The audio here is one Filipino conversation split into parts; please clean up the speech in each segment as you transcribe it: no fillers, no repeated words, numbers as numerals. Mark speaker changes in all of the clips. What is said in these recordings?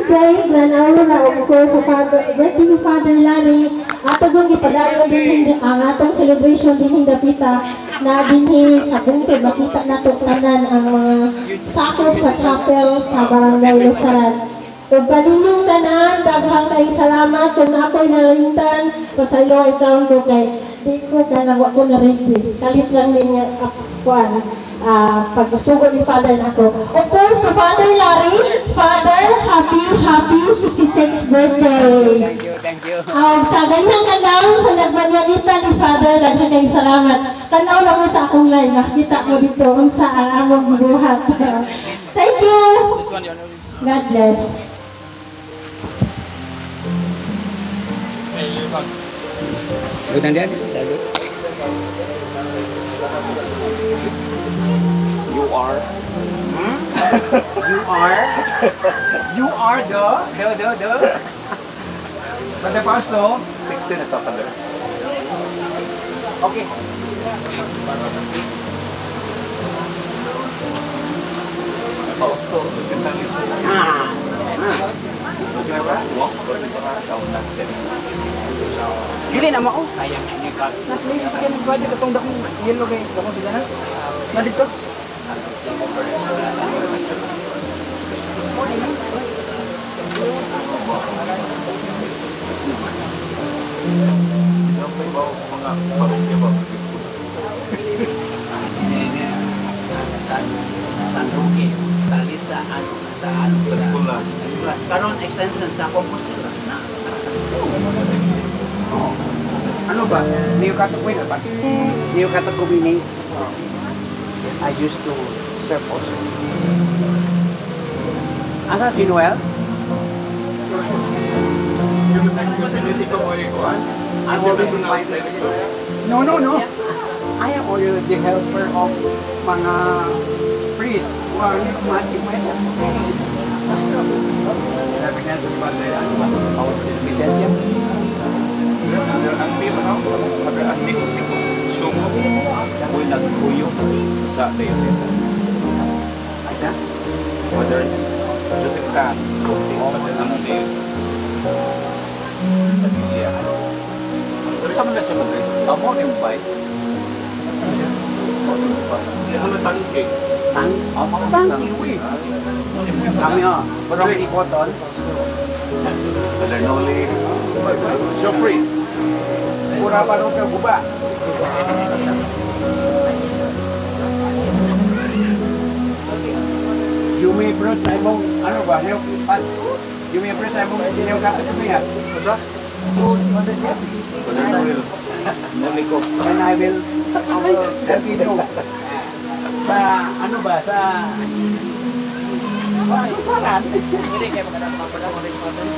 Speaker 1: pray nanalo na ako sa Father, birthday ni Father Larry. Ato doon ipadayo din ang atong celebration din dapita na dinhi sa bungkod makita nato tanan ang mga sakop sa chapel sa Barangay Lusaran. Ug kaninyong tanan, daghang kay salamat kung ako'y nalintan pasayo ikaw ko kay di ko kanawa ko na rin. Kalit lang niya kuan. Pagsugo ni Father ako. Of course, to Father Larry, Father, happy 66th birthday.
Speaker 2: Thank you.
Speaker 1: Sa ganyang kanaw, sa nagbanyanita ni Father, nagkakay salamat. Kanaw lang mo sa akong live, nakita mo dito kung sa ang among buhat. Thank you. God bless.
Speaker 2: Lutang dia. You are the But the pastor 16 at Father. Okay. Pastor Dili na mo. Sayang ni ka. Nas may sige magwadi katong dakong yellow kay dakong sigana. Na dito. Sanduki, talisa, saan karon extension sa Compostela. Ano ba? Niyo katakoy na ba? Niyo katakoy ni I used to serve also. Asa si Noel? No. I am only the helper of mga priests who are mati mesa. Sabi nga sa iba tayo, ano ba? Bawas din ang lisensya. Ang Mexico, Sumo, ako'y nagkuyo sa diocese. Ada? Father Joseph Tan, si Father Angel, pamilya. Bersama na siya mag-rin. Amo ni Ubay. Ano tangke? Tangke? Kami o, parang ikoton. Balanoli. Joffrey. Pura pa rin ka guba. You may approach sa imong, ano ba, you may approach sa imong neokato sa niya. And I will help you know. Sa, ano ba, sa saran. Hindi kayo magandang mga pala mo rin mga pala.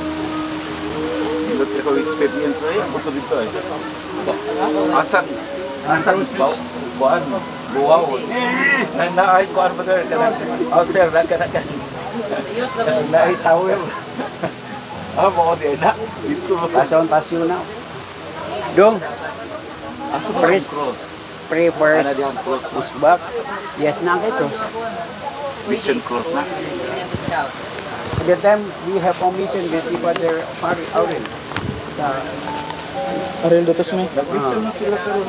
Speaker 2: Hindi ko experience na yun. Gusto dito eh. Asan buwan, buwaw. Naay ko ano ba doon? Oh sir, nagkanakan. Naay tower. Mga di na. Pasyon na. Dong. Pray first. Usbak. Yes na ito. Mission cross na. At the time, we have a mission with Father Aurel.
Speaker 3: Aurel Dotos may?
Speaker 2: Mission na sila pero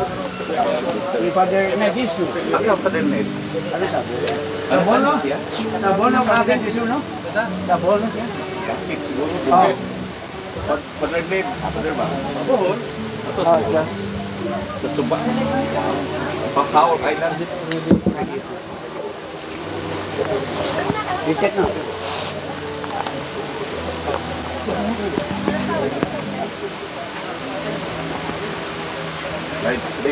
Speaker 3: Father Nedisu.
Speaker 2: Asa pa din eh?
Speaker 3: Ano sabi? Tabono ka Nedisu, no? Tabono siya.
Speaker 2: Kapit siguro. Father Ned, Father ba? Tabono.
Speaker 3: Yes.
Speaker 2: Sa Suba. Pang-Hawag Island.
Speaker 3: I-check na.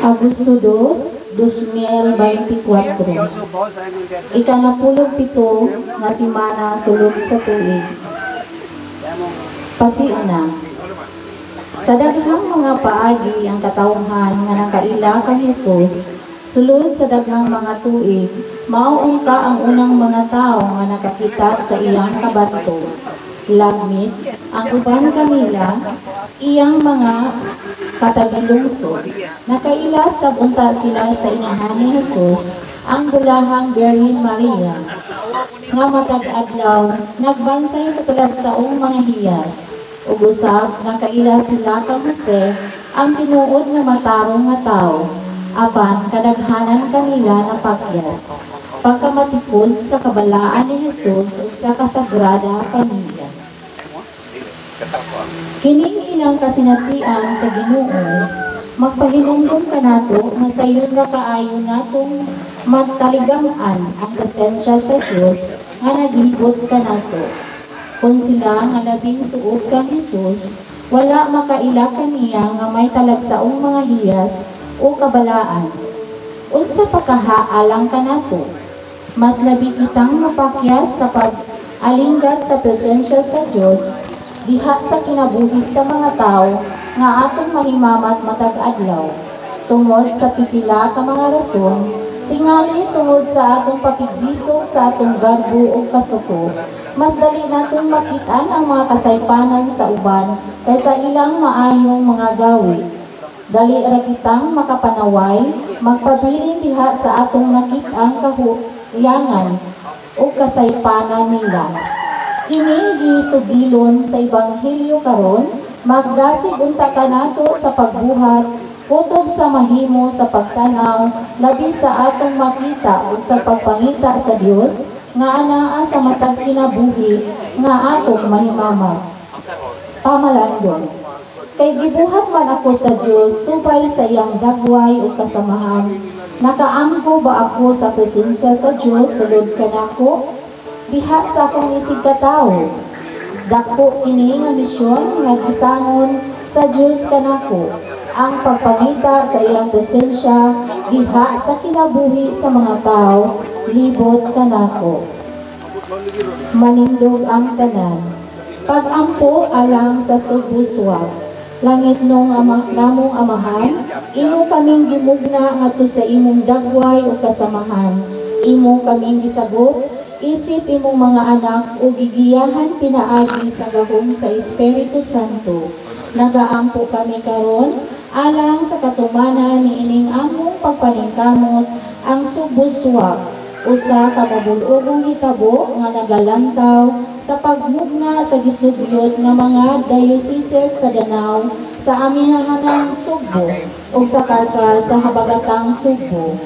Speaker 1: Agosto 2, 2024. Ikanapulog pito nga simana sulod sa tuig. Pasiuna. Sa daghang mga paagi ang katawhan nga nakaila kang Hesus, sulod sa daghang mga tuig, mauong ka ang unang mga tao nga nakakita sa iyang kabato. Lagmit, ang uban kanila, iyang mga katagilungsod. Nakaila sa bunta sila sa inahan ni Hesus, ang bulahang Birhen Maria, nga matag adlaw nagbansay sa talagsaong mga hiyas, ug usab nakaila sila ka Jose, ang tinuod nga matarong nga tawo, apan kadaghanan kanila napakyas, pagkamatikod sa kabalaan ni Jesus ug sa kasagrada pamilya. Kining ilang kasinatian sa Ginoo, magpahinunggon ka nato nga sayon ra kaayo natong magtaligaman ang presensya sa Dios nga naghigot ka nato. Kung sila nga labing suod kang Jesus, wala makaila kaniya nga may talagsaong mga hiyas o kabalaan. Unsa pakahaalang ka nato? Mas labi kitang mapakyas sa pag-alinggat sa presensya sa Dios diha sa kinabuhi sa mga tao nga atong mahimamat matag adlaw tungod sa pipila ka mga rason, tingali tungod sa atong pakigbisog sa atong garbo o kasuko. Mas dali natong makitaan ang mga kasaypanan sa uban kaysa ilang maayong mga gawi. Dali ra kitang makapanaway, magpabilin diha sa atong nakit-ang kahuyangan o kasaypanan nila. Kini gisugilon sa Ebanghelyo karon, magdasig unta ka nato sa pagbuhat, kutob sa mahimo sa pagtanaw, labi sa atong makita o sa pagpangita sa Dios, nga anaa sa matag kinabuhi, nga atong mahimamat. Pamalandong. Kay gibuhat man ako sa Dios, subay sa iyang dagway o kasamahan, nakaangko ba ako sa presensya sa Dios, sulod ka nako? Diha sa akong isig katawo, dako kini nga misyon nga gisangon sa Dios kanako, ang pagpangita sa iyang presensya diha sa kinabuhi sa mga tao, libot kanako. Manindog ang tanan, pag-ampo alang sa subuswag, langit nung namong amahan, imo kaming gimugna ngadto sa imong dagway o kasamahan, imo kaming gisagop, isip imong mga anak o gigiyahan pinaagi sa gahom sa Espiritu Santo. Nagaampo kami karon alang sa katumanan ni ining among pagpaningkamot ang subuswag, usa ka mabulogong hitabo nga nagalantaw sa pagmugna sa gisugyot nga mga dioceses sa Danao, sa amihanang Sugbo o sa Karkar sa habagatang Sugbo.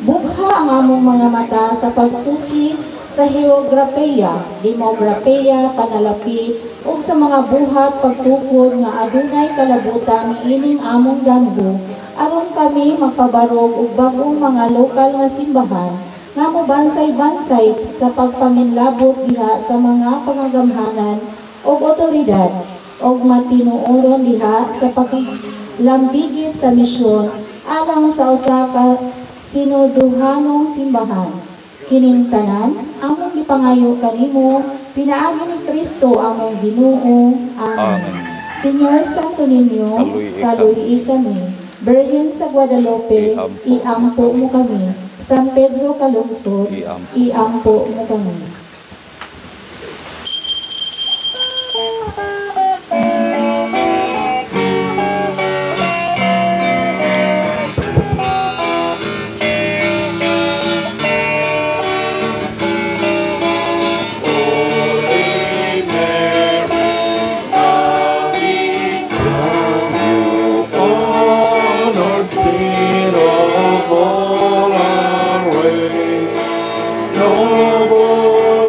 Speaker 1: Bugha ang among mga mata sa pagsusi sa geografiya, demografiya, panalapi, ug sa mga buhat pagtukod nga adunay kalabutan ining among damgo, aron kami magpabarog og bagong mga lokal nga simbahan nga mobansay-bansay sa pagpaminlabot diha sa mga pangagamhanan ug otoridad ug matinuoron diha sa paglambigit sa misyon alang sa usa ka sinoduhanong simbahan. Kining tanan among gipangayo kanimo, pinaagi ni Kristo among Ginoo. Amen. Señor Santo Niño, kaluyi kami. Birhen sa Guadalupe, iampo mo kami. San Pedro Calungsod, iampo mo kami.
Speaker 4: Noble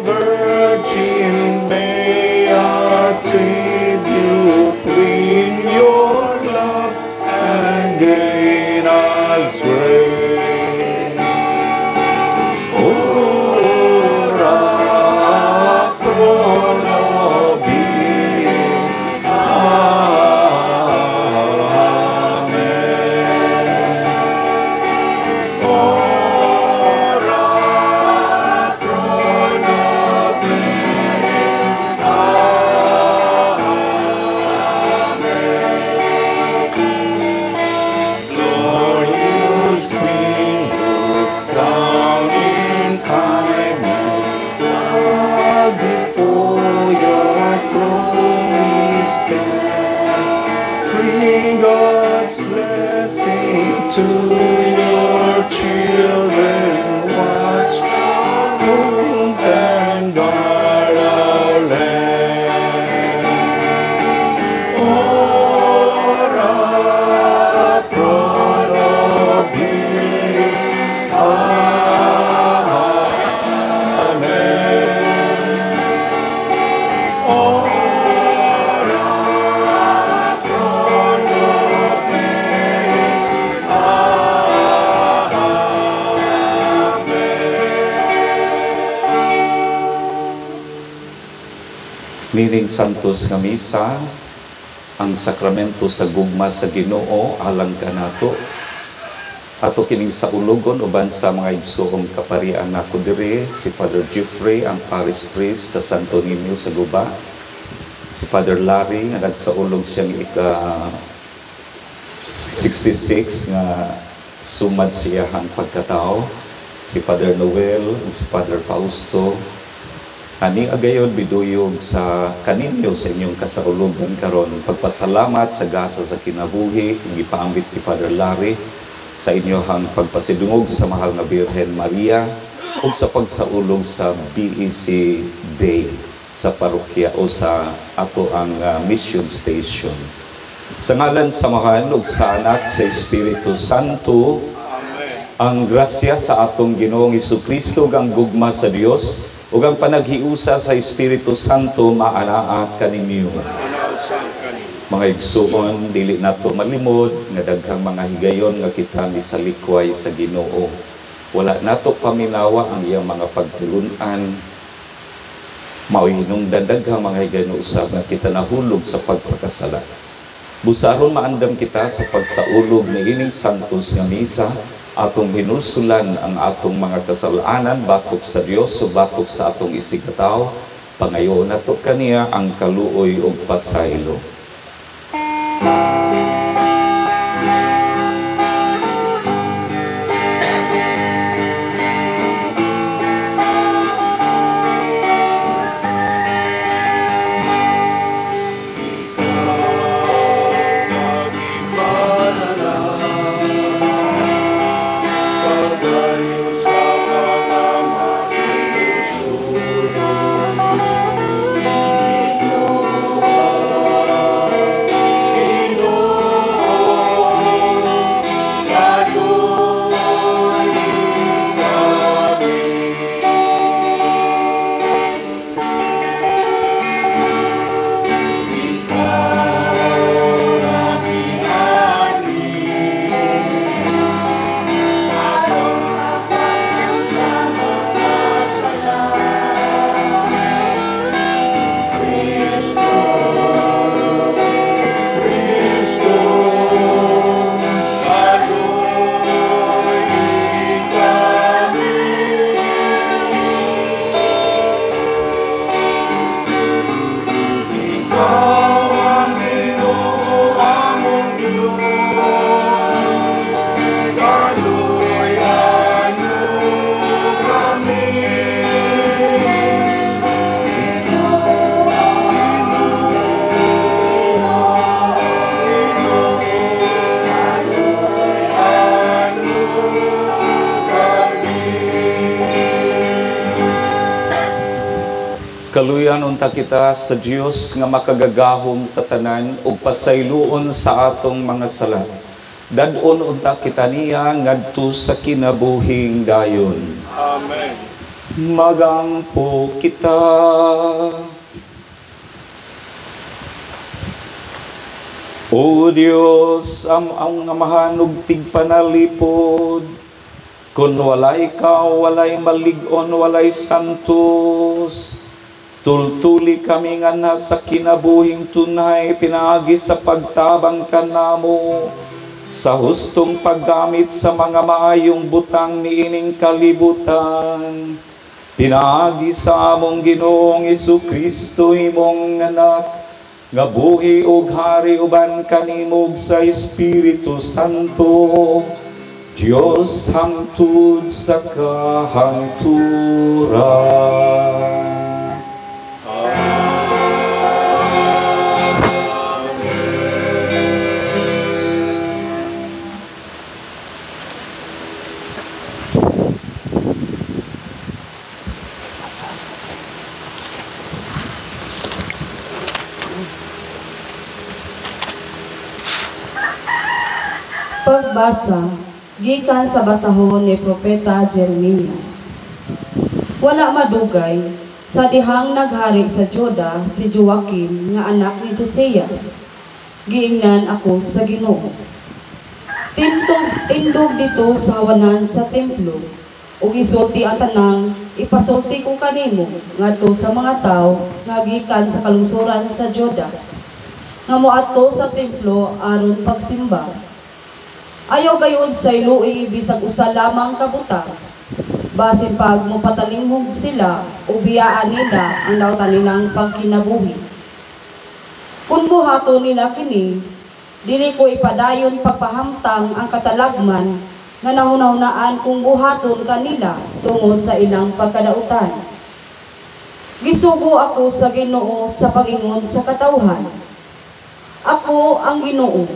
Speaker 4: Nining santos nga misa, ang sakramento sa gugma sa Ginoo alang kanato. Ato kining sa ulogon uban sa mga igsoong kaparian nako dire, si Father Jeffrey, ang parish priest sa Santo Niño sa Guba. Si Father Larry, nga nagsaulog siyang ika-66 nga sumad siyahang pagkatao. Si Father Noel, si Father Fausto. Ani agayon biduyog sa kaninyo sa inyong kasaulogan karon, pagpasalamat sa gasa sa kinabuhi gipaambit ni Father Larry sa inyohang pagpasidungog sa mahal nga Birhen Maria ug sa pagsaulog sa BEC Day sa parokya o sa ato ang mission station. Sa ngalan sa Samahan ug sa Anak sa Espiritu Santo. Amen. Ang grasya sa atong Ginoong Jesucristo ug ang gugma sa Dios ug ang panaghiusa sa Espiritu Santo maanaa kaninyo. Mga igsuon, dili nato malimod nga daghang mga higayon nga kita misalikway sa Ginoo. Wala nato paminawa ang iyang mga pagtulunan. Mauhinungdan daghang mga higayon usab nga kita nahulog sa pagpakasala. Busaron maandam kita sa pagsaulog ni ining santos nga misa, atong hinusulan ang atong mga kasalanan batok sa Dios o batok sa atong isigataw, pangayoon nato kaniya ang kaluoy ug pasaylo. Kaluyan unta kita sa Dios nga makagagahom sa tanan ug pasayloon sa atong mga sala. Dadon unta kita niya ngadto sa kinabuhing dayon. Amen. Magampo kita. O Dios, ang amahan ug tigpanalipod, kun walay ka, walay malig-on, walay santos. Tultuli kami nga nasa kinabuhing tunay, pinaagi sa pagtabang kanamo, sa hustong paggamit sa mga maayong butang niining kalibutan. Pinaagi sa among Ginoong Jesucristo, imong anak, nga buhi ug hari uban kanimog sa Espiritu Santo, Dios hangtod sa kahangturan.
Speaker 5: Pagbasa gikan sa basahon ni Propeta Jeremias. Wala madugay Sa dihang naghari sa Juda si Joaquim nga anak ni Josias, giingnan ako sa Ginoo. Tindog dito sa hawanan sa templo, ug isulti ang tanang ipasulti ko kanimo ngadto sa mga tao nga gikan sa kalungsuran sa Juda, nga moadto sa templo aron pagsimba. Ayaw gayon sa ilui bisag usa lamang kabutang, basin pag mopatalinghog sila o biyaan nila ang nautan nilang pagkinabuhi. Kung buhaton nila kini, dili ko ipadayon pagpahamtang ang katalagman nga nahunahunaan kung buhaton kanila tungod sa ilang pagkadautan. Gisugo ako sa Ginoo sa pag-ingon sa katawhan. Ako ang Ginoo.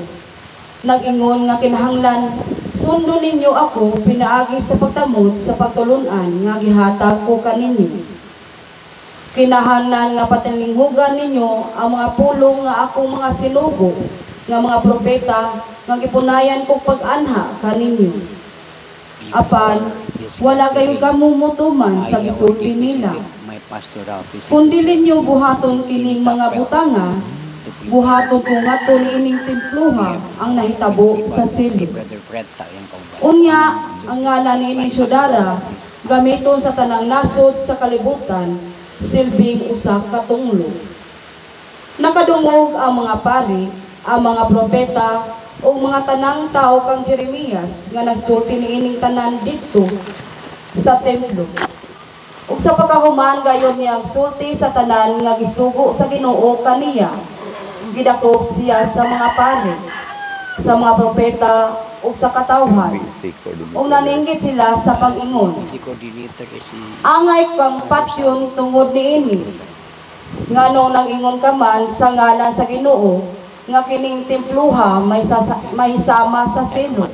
Speaker 5: Nag-ingon nga kinahanglan sundo ninyo ako pinaagi sa pagtamod sa pagtulunan nga gihatag ko kaninyo. Kinahanglan nga patalinghugan ninyo ang mga pulong nga akong mga sinugo nga mga propeta nga gipunayan kong pag-anha kaninyo. Apan, wala kayo kamumutuman sa gisulti nila. Kundi ninyo buhaton kining mga butanga, buhaton kung ato ining templuha ang nahitabo sa silid. Unya, ang ngalan ni ining syudara, gamiton sa tanang nasod sa kalibutan, silbing usa ka tunglo. Nakadungog ang mga pari, ang mga propeta, o mga tanang tao kang Jeremias nga nagsulti niining tanan dito sa templo. Ug sa pagkahuman gayon niya sulti sa tanan nga gisugo sa Ginoo kaniya, gidakop siya sa mga pari, sa mga propeta ug sa katawhan, ug naninggit sila sa pag-ingon. Angay kang patyon tungod niini, ngano nang ingon ka man sa ngalan sa Ginoo, nga kining templuha may sama sa silot.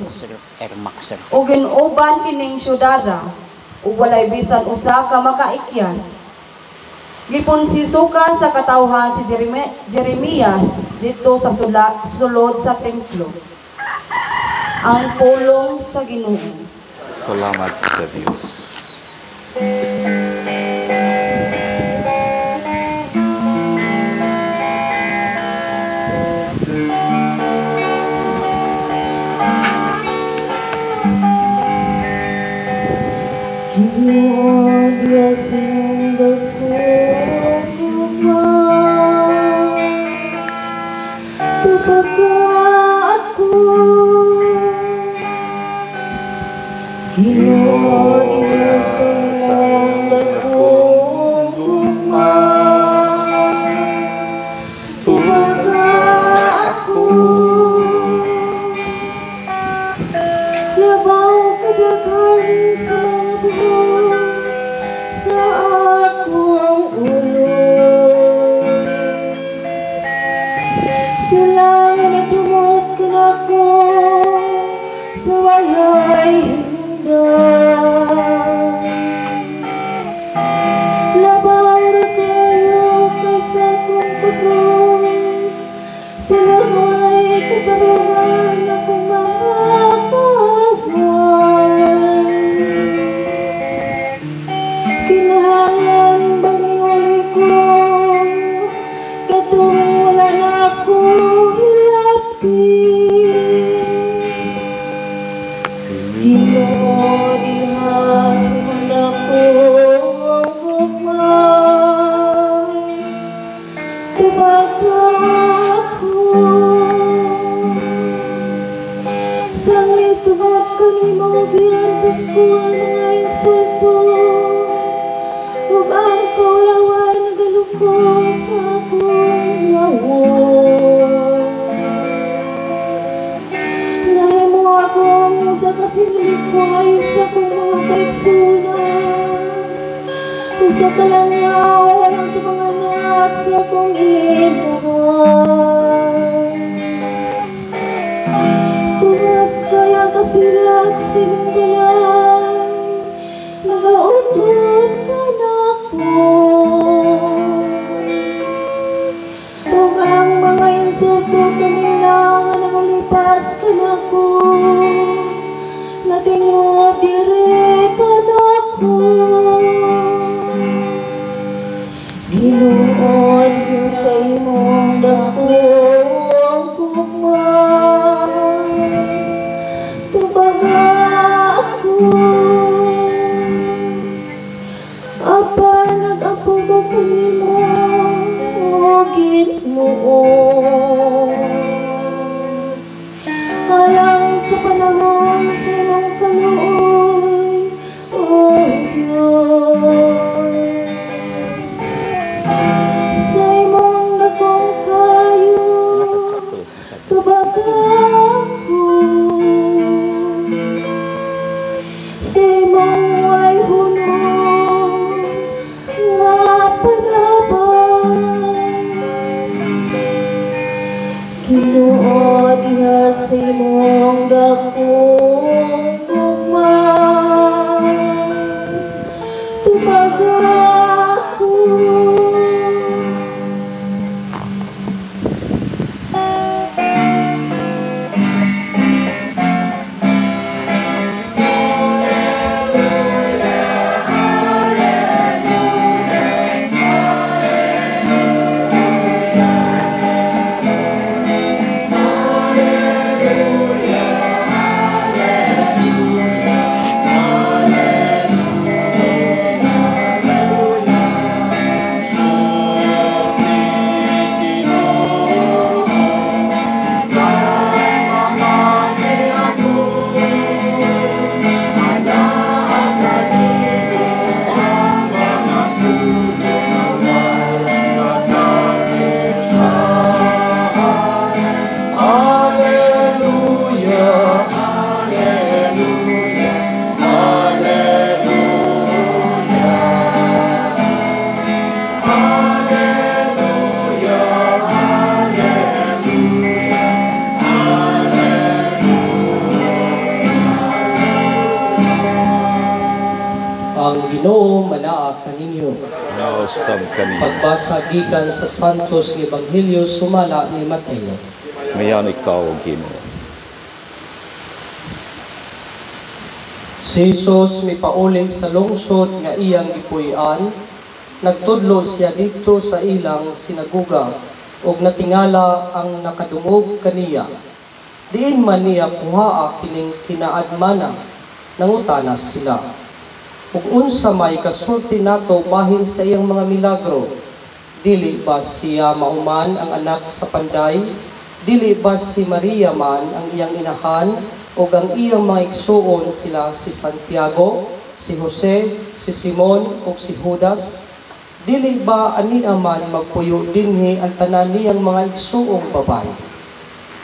Speaker 5: O ginuban kining syudara, ug walay bisan usa ka makaikyas. Gipon sisukan sa katawhan si Jeremias dito sa sulod sa templo. Ang pulong sa Ginoo.
Speaker 4: Salamat sa Diyos.
Speaker 1: Tinuod nga si mong dakong gugmang, tupag ako.
Speaker 6: Ang Ginoo manaag kaninyo.
Speaker 4: Nausab kami.
Speaker 6: Pagbasa gikan sa Santos nga Ebanghelyo sumala ni Mateo.
Speaker 4: Ngayon ikaw, Ginoo.
Speaker 6: Si Jesus mipauli sa lungsod nga iyang gipuy-an, nagtudlo siya dito sa ilang sinaguga ug natingala ang nakadungog kaniya. Diin man niya kuhaa kining kinaadmana, nangutana sila. Ug unsa may kasulti nato bahin sa iyang mga milagro? Dili ba siya mauman ang anak sa panday? Dili ba si Maria man ang iyang inahan? O ang iyang mga igsuon sila si Santiago, si Jose, si Simon, o si Judas? Dili ba ani man magpuyo dinhi ang tanan niyang mga igsuong babae?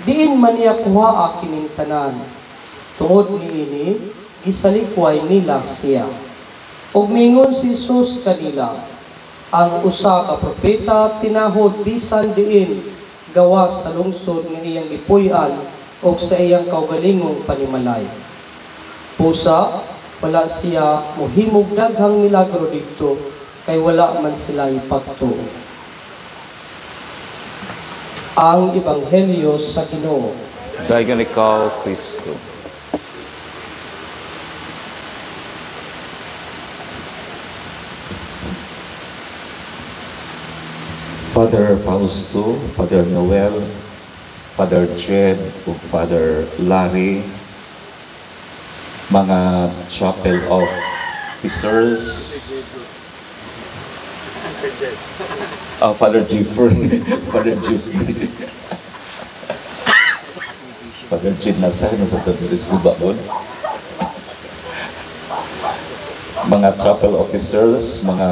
Speaker 6: Diin man niya kuhaa kining tanan. Tungod niini, gisalikway nila siya. Ug mingon si Jesus kanila, ang usa ka propeta tinahod bisan diin gawas sa lungsod nga iyang gipuy-an o sa iyang kaugalingong panimalay. Pusa, wala siya mohimog daghang milagro dito, kay wala man sila ipagtuo. Ang Ebanghelyo sa Ginoo.
Speaker 4: Dagan ikaw, Kristo. Father Fausto, Father Noel, Father Jed, ug Father Larry, mga chapel officers, Father Jeffrey, Father Jeffrey, Father Jed Nasay, nasa Tadris Gubaon, mga chapel officers, mga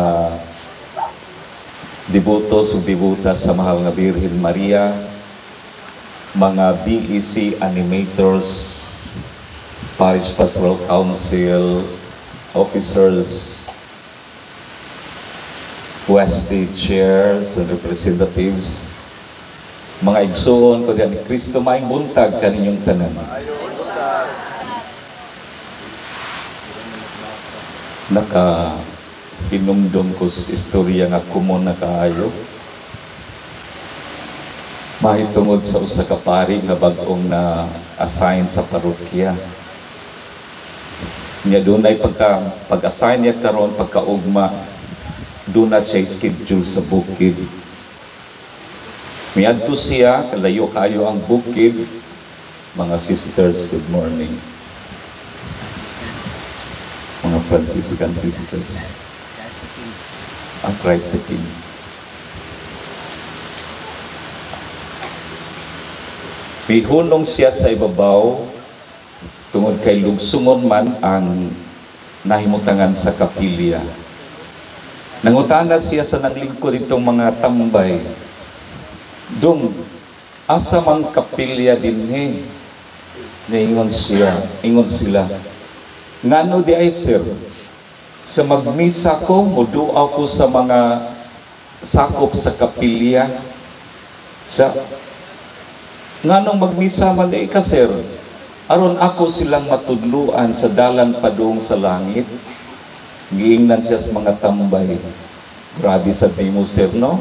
Speaker 4: devotos ug devotas sa Mahal nga Birhen Maria, mga BEC animators, Parish Pastoral Council officers, Westy chairs and representatives, mga igsoon ko diyan, Kristo maayong buntag kaninyong tanan. Hinumdum ko sa istorya nga kumon na kaayo. Mahitungod sa usa ka pari nga bag-ong na assign sa parokya. Nya dunay pag-assign niya karon pagkaugma, doon na siya schedule sa bukid. Miadto siya, kalayo kayo ang bukid. Mga sisters, good morning. Mga Franciscan sisters. Ang Christ the King. Mihunong siya sa ibabaw, tungod kay lugsungon man ang nahimutangan sa kapilya. Nangutana siya sa naglingkod itong mga tambay, dong, asa mang kapilya dinhi? Naingon sila, ngano di ay sir? Sa magmisa ko, muduaw ko sa mga sakop sa kapilya. Siya, Nganong magmisa man ka, sir? Aron ako silang matudluan sa dalan padung sa langit. Giingnan siya sa mga tambay. Grabe sa mo, sir, no?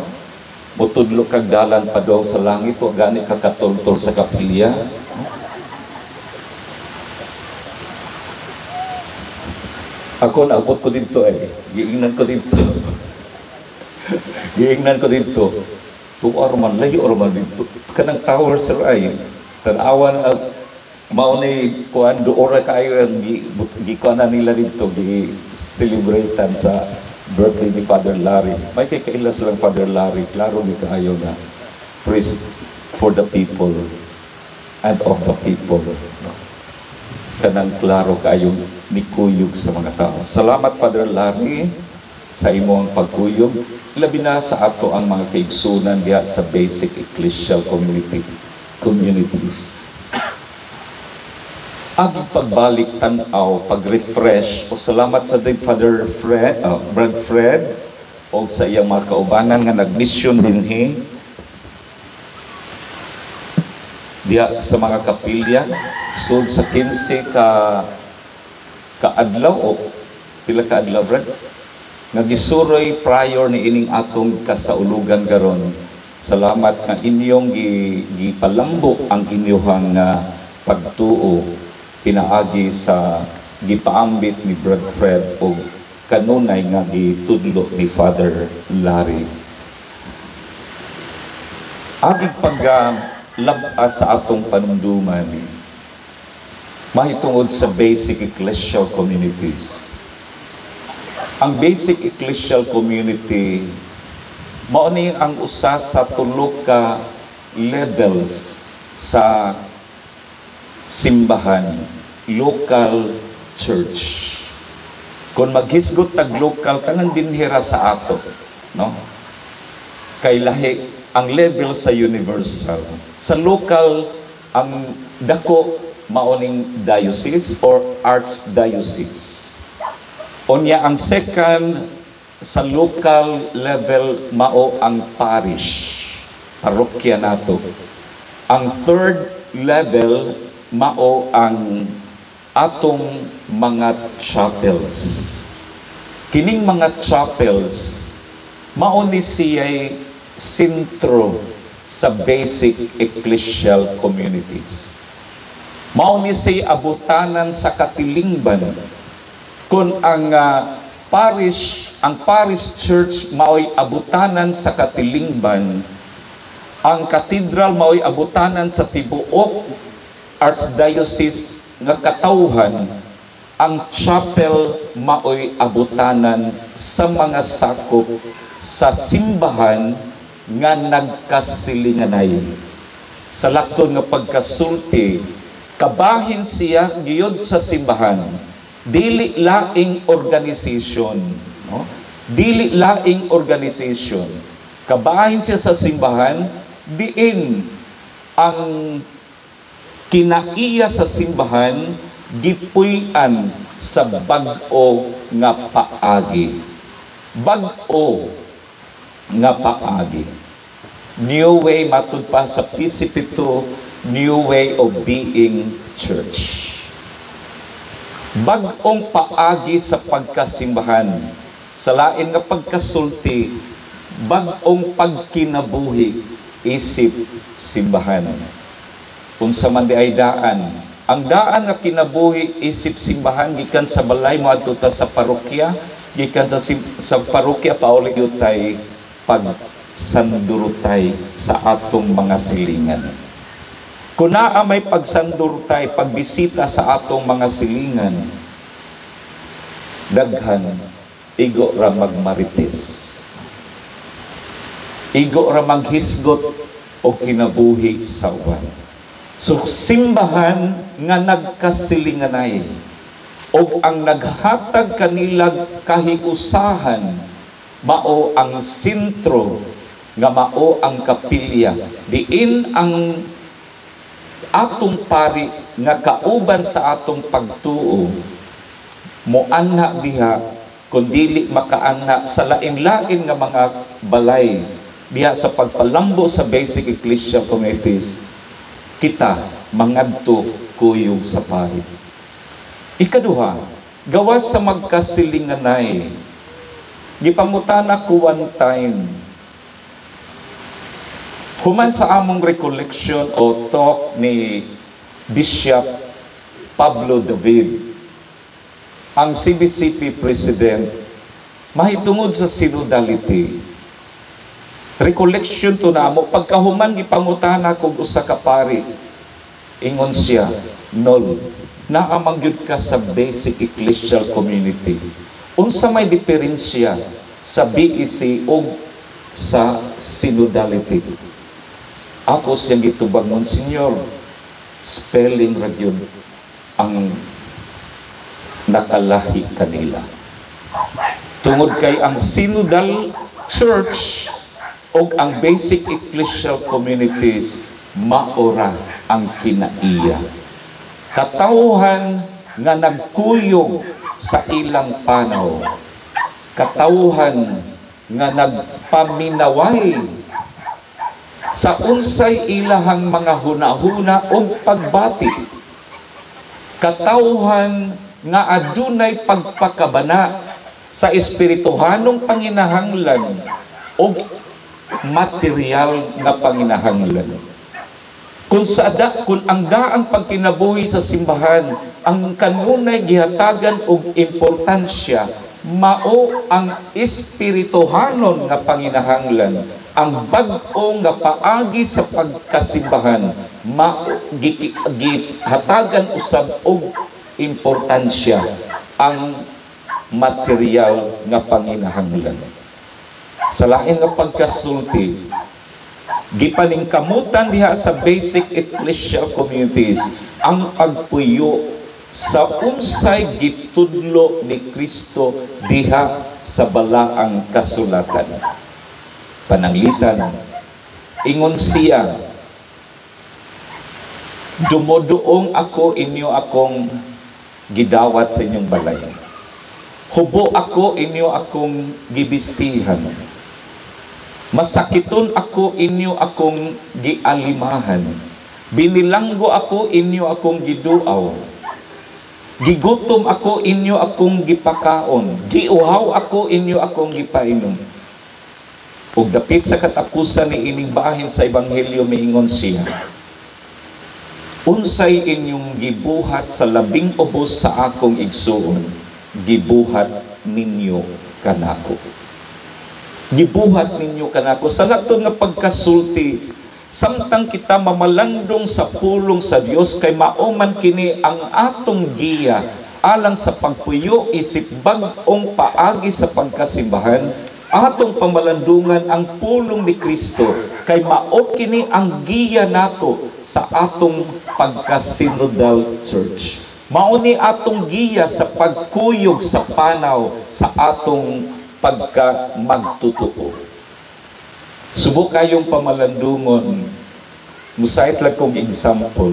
Speaker 4: Mutudlo kag dalan padung sa langit, o gani kakatultor sa kapilya. Ako naabot ko dito giingnan ko dito. Giingnan ko dito. Tuwar man, layo man dito. Kanang tower sir ay, tanawan maunay kuan doora kayo ang gikuanan nila dito, gi-celebratean sa birthday ni Father Larry. May kailas lang Father Larry, klaro ni kayo na priest for the people and of the people. Kanang klaro kayo nikuyog sa mga tao. Salamat Father Larry sa imong pagkuyog. Labi na sa ato ang mga kaigsunan diha sa basic ecclesial communities. Ang pagbalik tanaw, pag-refresh, o salamat sa din Father Fred, Brad Fred, o sa iyang mga kaubanan nga nag-mission din diha sa mga kapilya. So sa 15 kaadlaw o pila kaadlaw, Brad? Nagisuroy prior ni ining atong kasaulugan karon. Salamat nga inyong gipalambo ang inyong pagtuo pinaagi sa gipaambit ni Brad Fred o kanunay nga gitudlo ni Father Larry. Agig paglabas sa atong panumduman mahitungod sa basic ecclesial communities. Ang basic ecclesial community mao ni ang usa sa tulo ka levels sa simbahan, local church. Kung maghisgot tag local kanang dinhira sa ato, no? Kay lahi ang level sa universal. Sa local ang dako maoning diocese or archdiocese. Unya ang second sa local level mao ang parish, parokya nato. Ang third level mao ang atong mga chapels. Kining mga chapels mao ni siya'y sentro sa basic ecclesial communities. Mao ni siya abutanan sa katilingban. Kung ang parish church mao'y abutanan sa katilingban, ang cathedral mao'y abutanan sa tibuok archdiocese nga katawhan, ang chapel mao'y abutanan sa mga sakop sa simbahan nga nagkasilinganay. Sa lakton nga pagkasulti, kabahin siya giyod sa simbahan. Dili laing organization, no? Dili laing organization. Kabahin siya sa simbahan, diin ang kinaiya sa simbahan gipuy-an sa bag-o nga paagi. Bag-o nga paagi. New way matud pa sa PCP2, New Way of Being Church. Bag-ong paagi sa pagkasimbahan. Sa lain nga pagkasulti, bag-ong pagkinabuhi isip simbahan. Kung sa man di ay daan, ang daan nga kinabuhi isip simbahan gikan sa balay moadto ta sa parokya, gikan sa parokya pauli tay pagsandurutay sa atong mga silingan. Kung naa may pagsandurutay, pagbisita sa atong mga silingan, daghan igo ra magmarites, igo ra maghisgot o kinabuhi sa uban. So simbahan nga nagkasilinganay o ang naghatag kanilag kahiusahan mao ang sentro nga mao ang kapilya diin ang atong pari nga kauban sa atong pagtuo mo anha diha kundili makaanha sa lain-lain nga mga balay diha sa pagpalambo sa basic ecclesial communities. kita mangadto kuyog sa pari. Ikaduha, gawas sa magkasilinganay. Gipangutana ko one time, human sa among recollection o talk ni Bishop Pablo David, ang CBCP President, mahitungod sa synodality. Recollection to namo, pagkahuman gipangutana kog usa ka pari, ingon siya, "Nol, naamangyud ka sa basic ecclesial community. Unsa may diferensya sa BEC o sa synodality?" Ako siyang gitubag nun, "Senyor, spelling ra gyud ang nakalahi kanila. Tungod kay ang synodal church o ang basic ecclesial communities maora ang kinaiya. Katawhan nga nagkuyog sa ilang panaw. Katawhan nga nagpaminaway sa unsay ilahang mga hunahuna o pagbati. Katawhan nga adunay pagpakabana sa espirituhanong panginahanglan o material nga panginahanglan. Kung ang daang pagkinabuhi sa simbahan ang kanunay gihatagan og importansya, mao ang espirituhanon nga panginahanglan, ang bag-o nga paagi sa pagkasimbahan, gihatagan usab og importansya ang material nga panginahanglan. Sa lain nga pagkasulti, gipaningkamutan diha sa basic ecclesial communities ang pagpuyo sa unsay gitudlo ni Kristo diha sa balaang kasulatan. Pananglitan, ingon siya, "Dumodoong ako inyo akong gidawat sa inyong balay. Hubo ako inyo akong gibistihan. Masakiton ako inyo akong gialimahan. Binilanggo ako inyo akong giduaw. Gigutom ako inyo akong gipakaon. Giuhaw ako inyo akong gipainom." Ug dapit sa katapusan ni ining bahin sa ebanghelyo miingon siya, "Unsay inyong gibuhat sa labing ubos sa akong igsuon, gibuhat ninyo kanako." Gibuhat ninyo kanako. Sa laktod nga pagkasulti, samtang kita mamalandong sa pulong sa Dios, kay mauman kini ang atong giya alang sa pagpuyo isip bag-ong paagi sa pagkasimbahan, atong pamalandungan ang pulong ni Kristo, kay mao kini ang giya nato sa atong pagkasinodal church. Mao ni atong giya sa pagkuyog sa panaw sa atong pagka magtutuo. Subok kayong pamalandungon, musait lang kong example,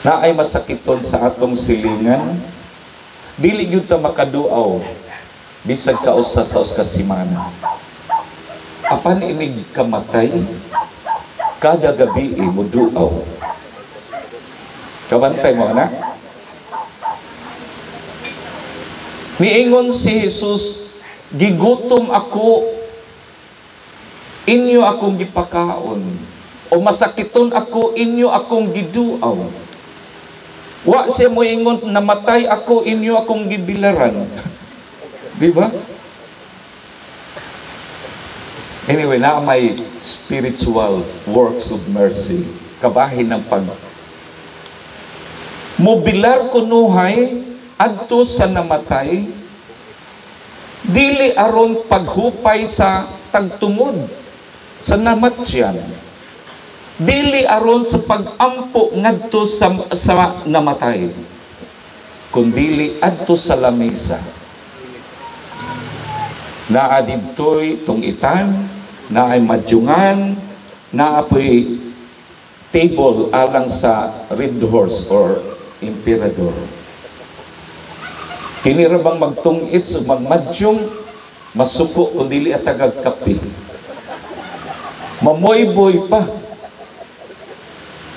Speaker 4: na ay masakiton sa atong silingan, dili yun ta makaduaw, bisag kausa sa uskasimana. Apan inig kamatay, kada gabi mo duaw. Kabantay mo na? Niingon si Jesus, "Gigutom ako, inyo akong gipakaon. O masakiton ako, inyo akong giduaw. Wa siya mo ingon, namatay ako, inyo akong gibilaran." Di ba? Anyway, na may spiritual works of mercy. Kabahin ng mobilar kunuhay adto sa namatay, dili aron paghupay sa tagtungod sa namatyan. Dili aron sa pagampo ngadto sa namatay, kundili adto sa lamesa. Naa didtoy tungitan, naay madyungan, naapoy table alang sa red horse or emperador. Kini ra bang magtungit o magmadyong, masuko kung dili at tagagkapi. Mamoyboy pa.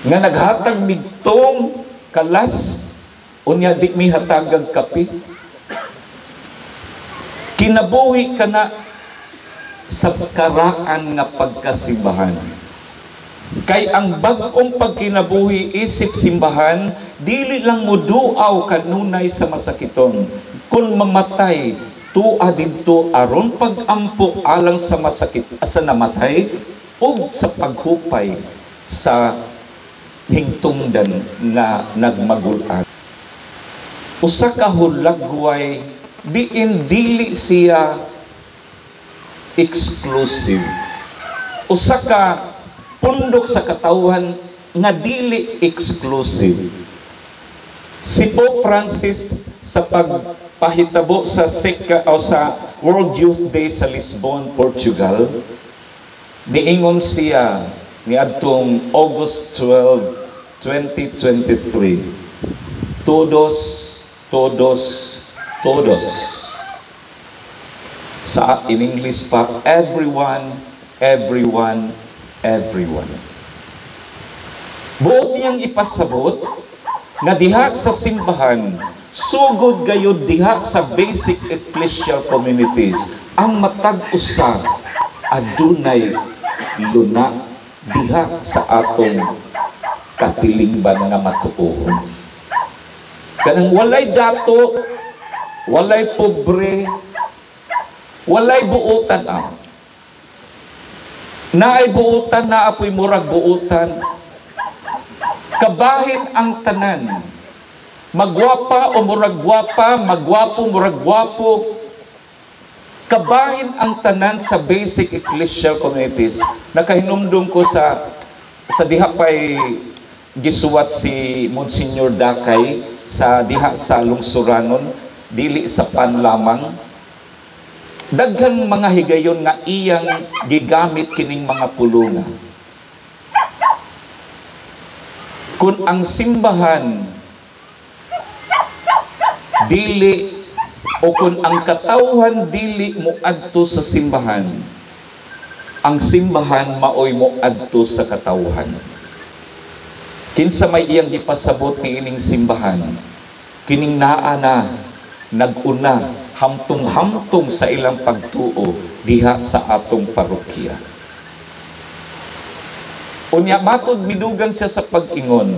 Speaker 4: nga naghatag migtong kalas unya di mi hatagag kape. Kinabuhi ka na sa karaan nga pagkasimbahan. Kay ang bag-ong pagkinabuhi isip simbahan, dili lang mo duaw kanunay sa masakiton. Kung mamatay, tua didto aron pag-ampo alang sa masakit sa namatay ug sa paghupay sa hingtungdan nga nagmagulan. Usa ka hulagway diin dili siya exclusive. Usa ka pundok sa katawhan nga dili exclusive. Si Pope Francis sa pagpahitabo sa sa World Youth Day sa Lisbon, Portugal, niingon siya niadtong August 12, 2023. Todos sa in English pa, everyone. Buot niyang ipasabot nga diha sa simbahan, sugod gayud diha sa basic ecclesial communities, ang matag usa adunay luna diha sa atong katilingban nga matuohon. Kanang walay dato, walay pobre, walay buutan ang. Naay buutan, naapoy murag buutan. Kabahin ang tanan. Magwapa o murag gwapa, magwapo murag gwapo. Kabahin ang tanan sa basic ecclesial communities. Nakahinumdum ko sa diha pa'y gisuwat si Monsignor Dakay sa diha sa lungsuranon, dili sa panlamang. Daghan mga higayon nga iyang gigamit kining mga pulunga. Kung ang simbahan dili o kung ang katawhan dili mo adto sa simbahan, ang simbahan maoy mo adto sa katawhan. Kinsa may iyang gipasabot ni ining simbahan, kining naa na nag-una hamtong-hamtong sa ilang pagtuo diha sa atong parokya. Unya matod midugan siya sa pag-ingon,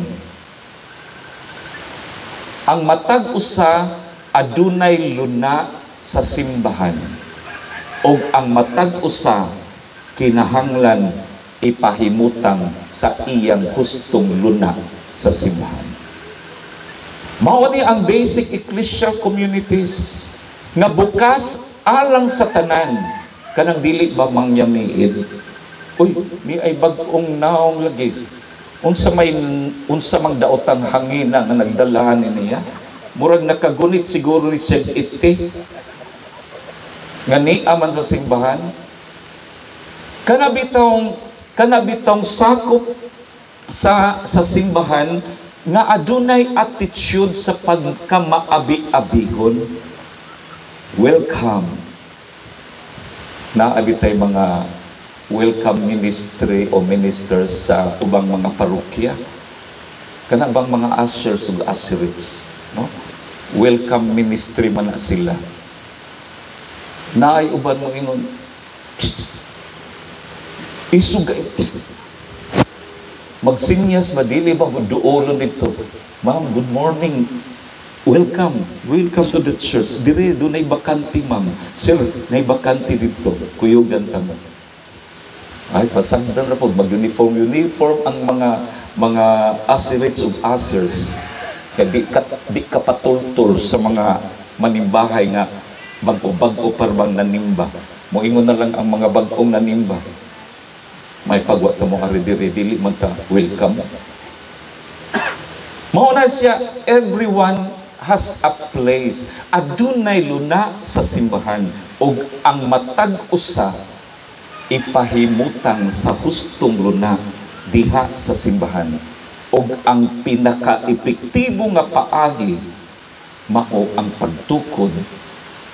Speaker 4: ang matag usa adunay luna sa simbahan, o ang matag usa kinahanglan ipahimutang sa iyang hustong luna sa simbahan. Mao ni ang basic ecclesial communities nga bukas alang sa tanan, kanang dili ba mangyamiid. Uy, ni ay bag-ong naong lagi. Unsa mang daotang hangina nga nagdalahan niya. Murag nakagunit siguro ni siya iti. Nga ni aman sa simbahan. Kanabitong sakop sa simbahan nga adunay attitude sa pagkamaabi-abihon. Welcome. Naabitay mga welcome ministry o ministers sa ubang mga parokya. Kana bang mga ushers ug usherites, no? Welcome ministry man na sila. Naay uban mo ingon, isugay, magsinyas madili ba duolon dito. Ma'am, good morning. Welcome to the church. Dire dunay bakante, ma'am. Sir, nay bakante dito. Kuyugan ta mo. Ay pasagdan ra pud mag-uniform ang mga usherites ug ushers. Kaya di ka patultul sa mga manimbahay nga bago parang nanimba. Moingon na lang ang mga bagong nanimba. May pagwa ta mo ari dili man ta welcome. Mao na siya, everyone has a place. Adunay luna sa simbahan, ug ang matag usa ipahimutang sa hustong luna diha sa simbahan. Ug ang pinaka-epektibo nga paagi mao ang pagtukod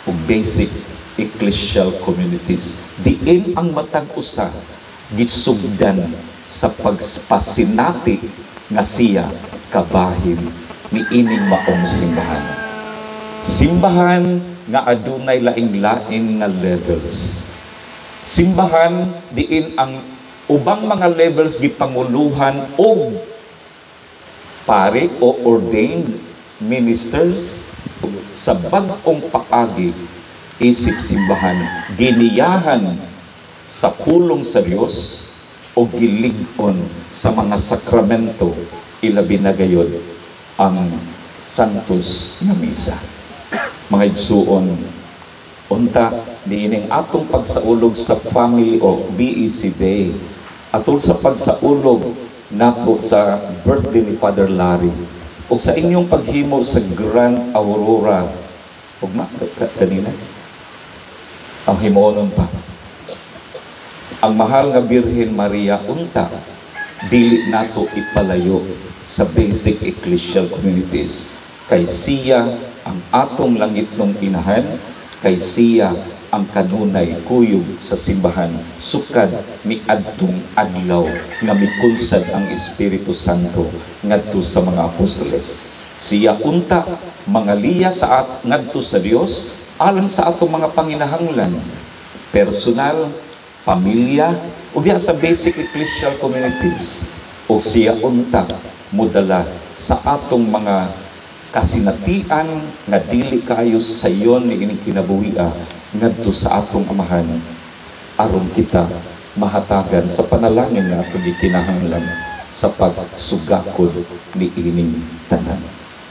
Speaker 4: ug basic ecclesial communities. Diin ang matag usa gisugdan sa pagpasinati nga siya kabahin ni ining maong simbahan. Simbahan nga adunay laing-laing nga levels. Simbahan diin ang ubang mga levels gipanguluhan og pare o ordained ministers sa bag-ong paagi isip simbahan giniyahan sa pulong sa Dios o gilig-on sa mga sakramento ilabi na gayud ang Santos nga Misa. Mga igsuon, unta diining atong pagsaulog sa family of BEC Day atol sa pagsaulog nato sa birthday ni Father Larry o sa inyong paghimo sa Grand Aurora ug kanina ang himuonon pa ang mahal nga Birhen Maria unta dili nato ipalayo sa basic ecclesial communities kay siya ang atong langitnong inahan, kay siya ang kanunay kuyog sa simbahan sukad ni adtong adlaw nga mikulsad ang Espiritu Santo ngadto sa mga apostoles. Siya unta mangaliya sa ngadto sa Dios alang sa atong mga panginahanglan personal, pamilya o diya sa basic ecclesial communities o siya unta mudala sa atong mga kasinatian nga dili kaayo sa iyon ni ining kinabuhia ngadto sa atong amahan aron kita mahatagan sa panalangin nga atong gikinahanglan sa pagsugakod ni ining tanan.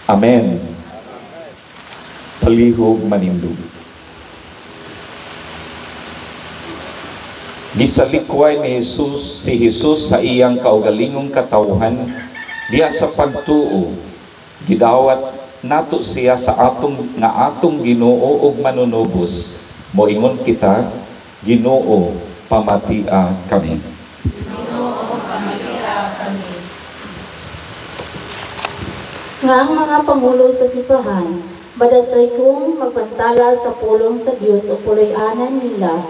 Speaker 4: Amen. Palihog manindog. Gisalikway ni si Jesus sa iyang kaugalingong katawhan diha sa pagtuo. Gidawat nato siya sa atong Ginoo ug manunubos. Moingon kita, Ginoo, pamatia kami.
Speaker 1: Ginoo, pamatia kami. Nga ang mga pangulo sa simbahan, badasay kong magpantala sa pulong sa Dios o puloy-anan nila,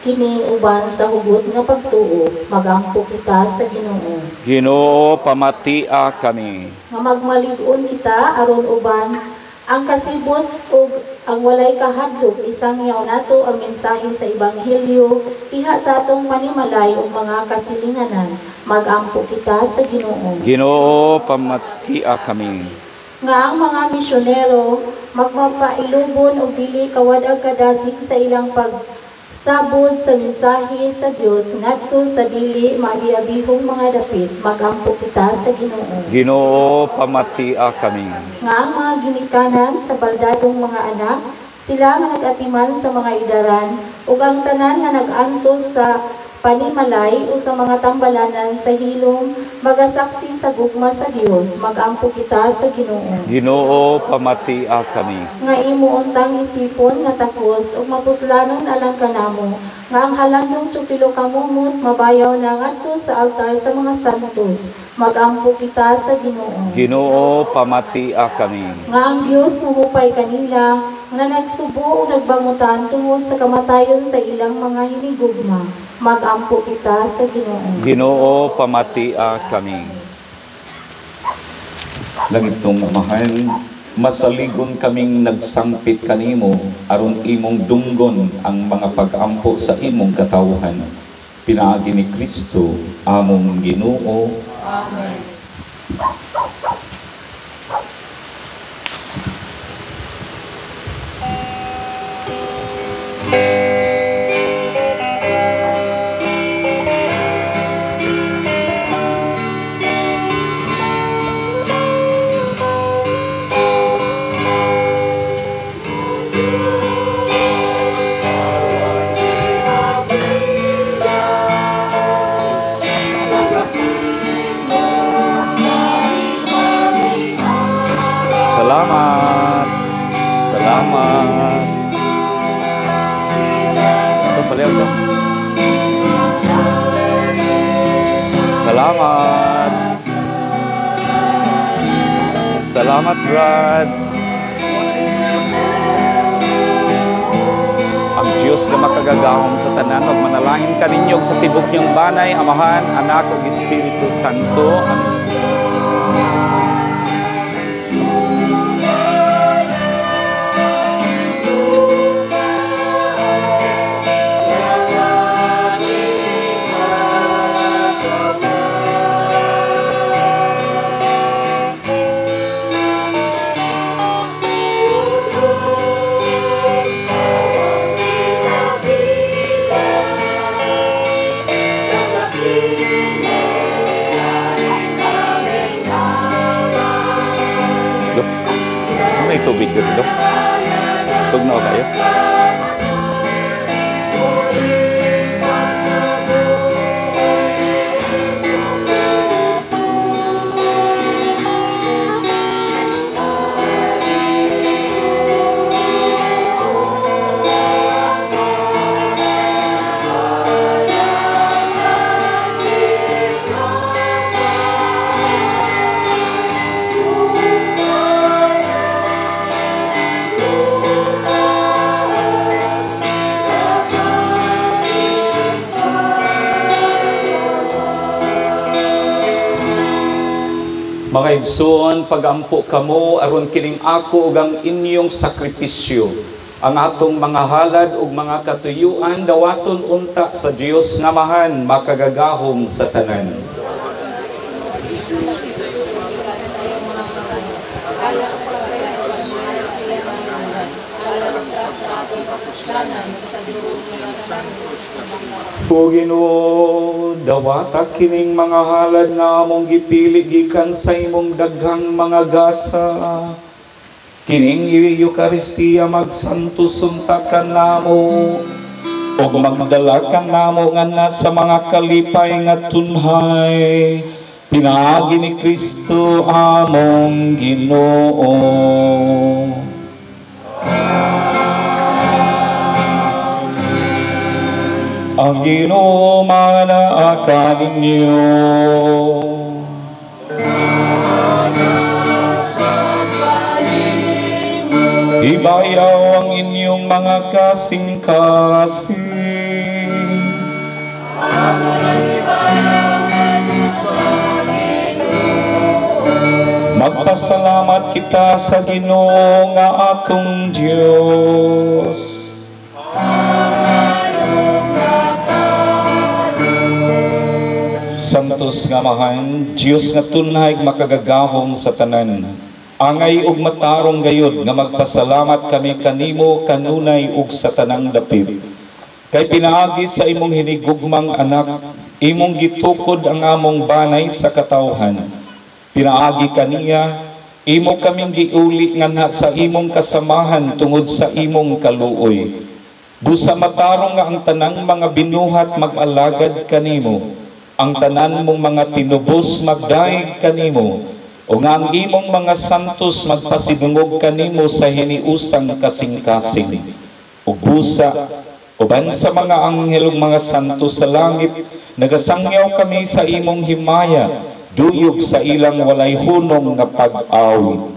Speaker 1: kini uban sa hugot nga pagtuo, magampo kita sa Ginoo.
Speaker 4: Ginoo, pamatia kami.
Speaker 1: Nga magmalig-on kita aron uban ang kasibot o ang walay kahadlok isang yaw nato ang mensahe sa Ebanghelyo iha sa atong manimalay o mga kasilinganan. Magampo kita sa Ginoo.
Speaker 4: Ginoo, pamatia kami.
Speaker 1: Nga ang mga misyonero magmapailubon o dili kawadag kadasig sa ilang pagsabot sa mensahe sa Dios ngadto sa dili maabi-abihong mga dapit. Magampo kita sa Ginoo.
Speaker 4: Ginoo, pamatia kami.
Speaker 1: Nga ang mga ginikanan sa baldadong mga anak, sila nga nag-atiman sa mga idaran, ug ang tanan nga nag-antos sa panimalay o sa mga tambalanan sa hilom, magasaksi sa gugma sa Dios. Magampo kita sa Ginoo.
Speaker 4: Ginoo, pamatia kami.
Speaker 1: Nga imo untang isipon nga takos ug mapuslanon alang kanamo, nga ang halandong tsupilo kamumot mabayaw na ngadto sa altar sa mga santos. Magampo kita sa Ginoo.
Speaker 4: Ginoo, pamatia kami.
Speaker 1: Nga ang Dios mahupay kanila, nga nagsubo o nagbangutan tungod sa kamatayon sa ilang mga hinigugma. Magampo kita sa Ginoo.
Speaker 4: Ginoo, pamatia kami. Langitong mahal, masaligon kaming nagsangpit kanimo aron imong dunggon ang mga pag-ampo sa imong katawhan. Pinaagi ni Kristo among Ginoo.
Speaker 1: Amen.
Speaker 4: Salamat. Salamat. Ito pala ito. Salamat. Salamat, Brad. Ang Diyos na makagagahom sa tanan, magmanalangin ka ninyo sa tibok niyong banay, Amahan, Anak, ug Espiritu Santo. Amen. May tubig dito. Tugnaw kayo. Mga igsoon, pagampo kamo aron kining ako ug ang inyong sakripisyo. Ang atong mga halad ug mga katuyuan dawaton unta sa Dios nga mahan makagagahom sa tanan. O Ginoo, dawata kining mga halad nga among gipili gikan sa imong daghang mga gasa. Kining Eucharistia magsantusuntakan namo o magdalakan namo nga nasa mga kalipay nga tunhay. Pinaagi ni Kristo among Ginoo. Ang Ginoo manaakan ninyo. Ibayaw ang inyong mga kasing-kasing. Magpasalamat kita sa Ginoo nga akong Diyos. Santos nga mahan, Diyos nga tunay makagagahom sa tanan. Angay ug matarong gayod nga magpasalamat kami kanimo kanunay ug sa tanang dapit. Kay pinaagi sa imong hinigugmang anak, imong gitukod ang among banay sa katawhan. Pinaagi kaniya, imo kaming giuli nga sa imong kasamahan tungod sa imong kaluoy. Busa matarong nga ang tanang mga binuhat mag-alagad kanimo. Ang tanan mong mga tinubos magdaig kanimo, o nga ang imong mga santos magpasidungog kanimo sa hiniusang kasing-kasing. O busa, uban sa mga anghel ug mga santos sa langit, nagasangyaw kami sa imong himaya, duyog sa ilang walay hunong nga pag-awi.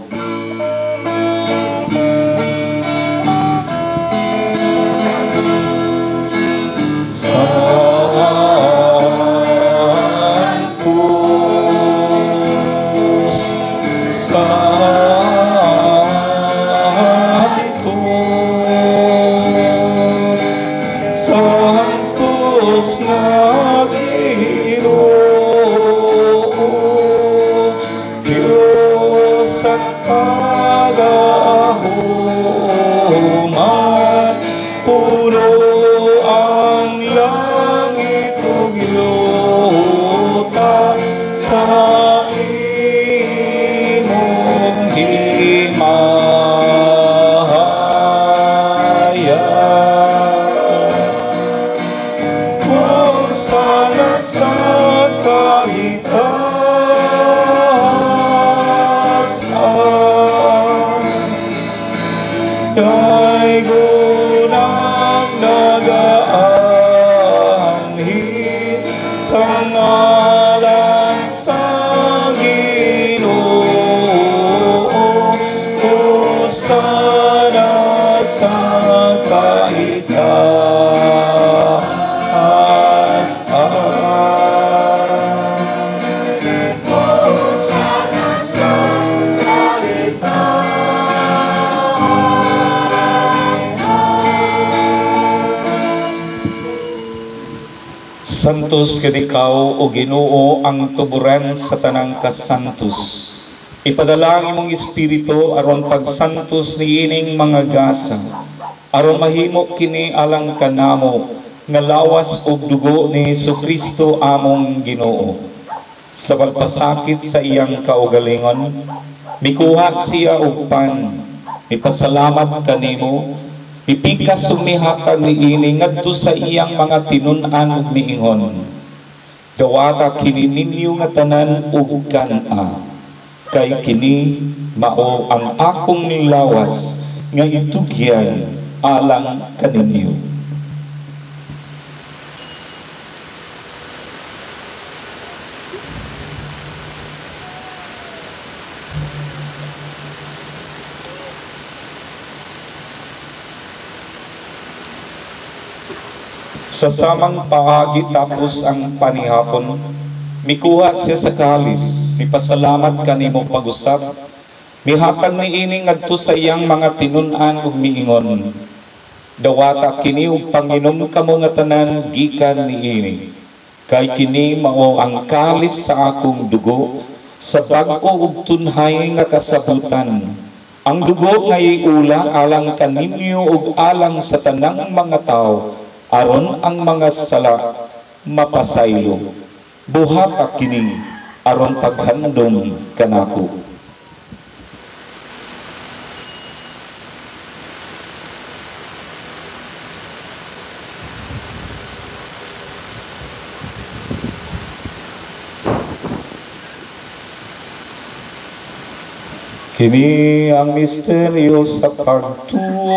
Speaker 4: Kristos kadikaw o Ginoo ang tuburan sa tanang kasantos. Ipadala imong espiritu aron pagsantos niining mga gasa. Aron mahimo kini alang kanamo nga lawas ug dugo ni Jesucristo among Ginoo. Sa pagpasakit sa iyang kaugalingon, mikuha siya og pan. Ipasalamat kanimo, ipikas sumihatag niini ngadto sa iyang mga tinun-an ug miingon. Dawata kini ninyo nga tanan ug kan-a. Kay kini mao ang akong nilawas nga itugyan alang kaninyo. Sa samang paagi tapos ang panihapon, mikuha siya sa kalis, mipasalamat kanimo pag-usap, mihatag niini ngadto sa iyang mga tinun-an ug miingon. Dawata kini ug panginom kamo nga tanan gikan niini. Kay kini mao ang kalis sa akong dugo sa bag-o ug tunhay nga kasabutan. Ang dugo nga iula alang kaninyo ug alang sa tanang mga tao, aron ang mga sala mapasaylo. Buhata kini aron paghandom kanako. Kini ang misteryo sa pagtuo.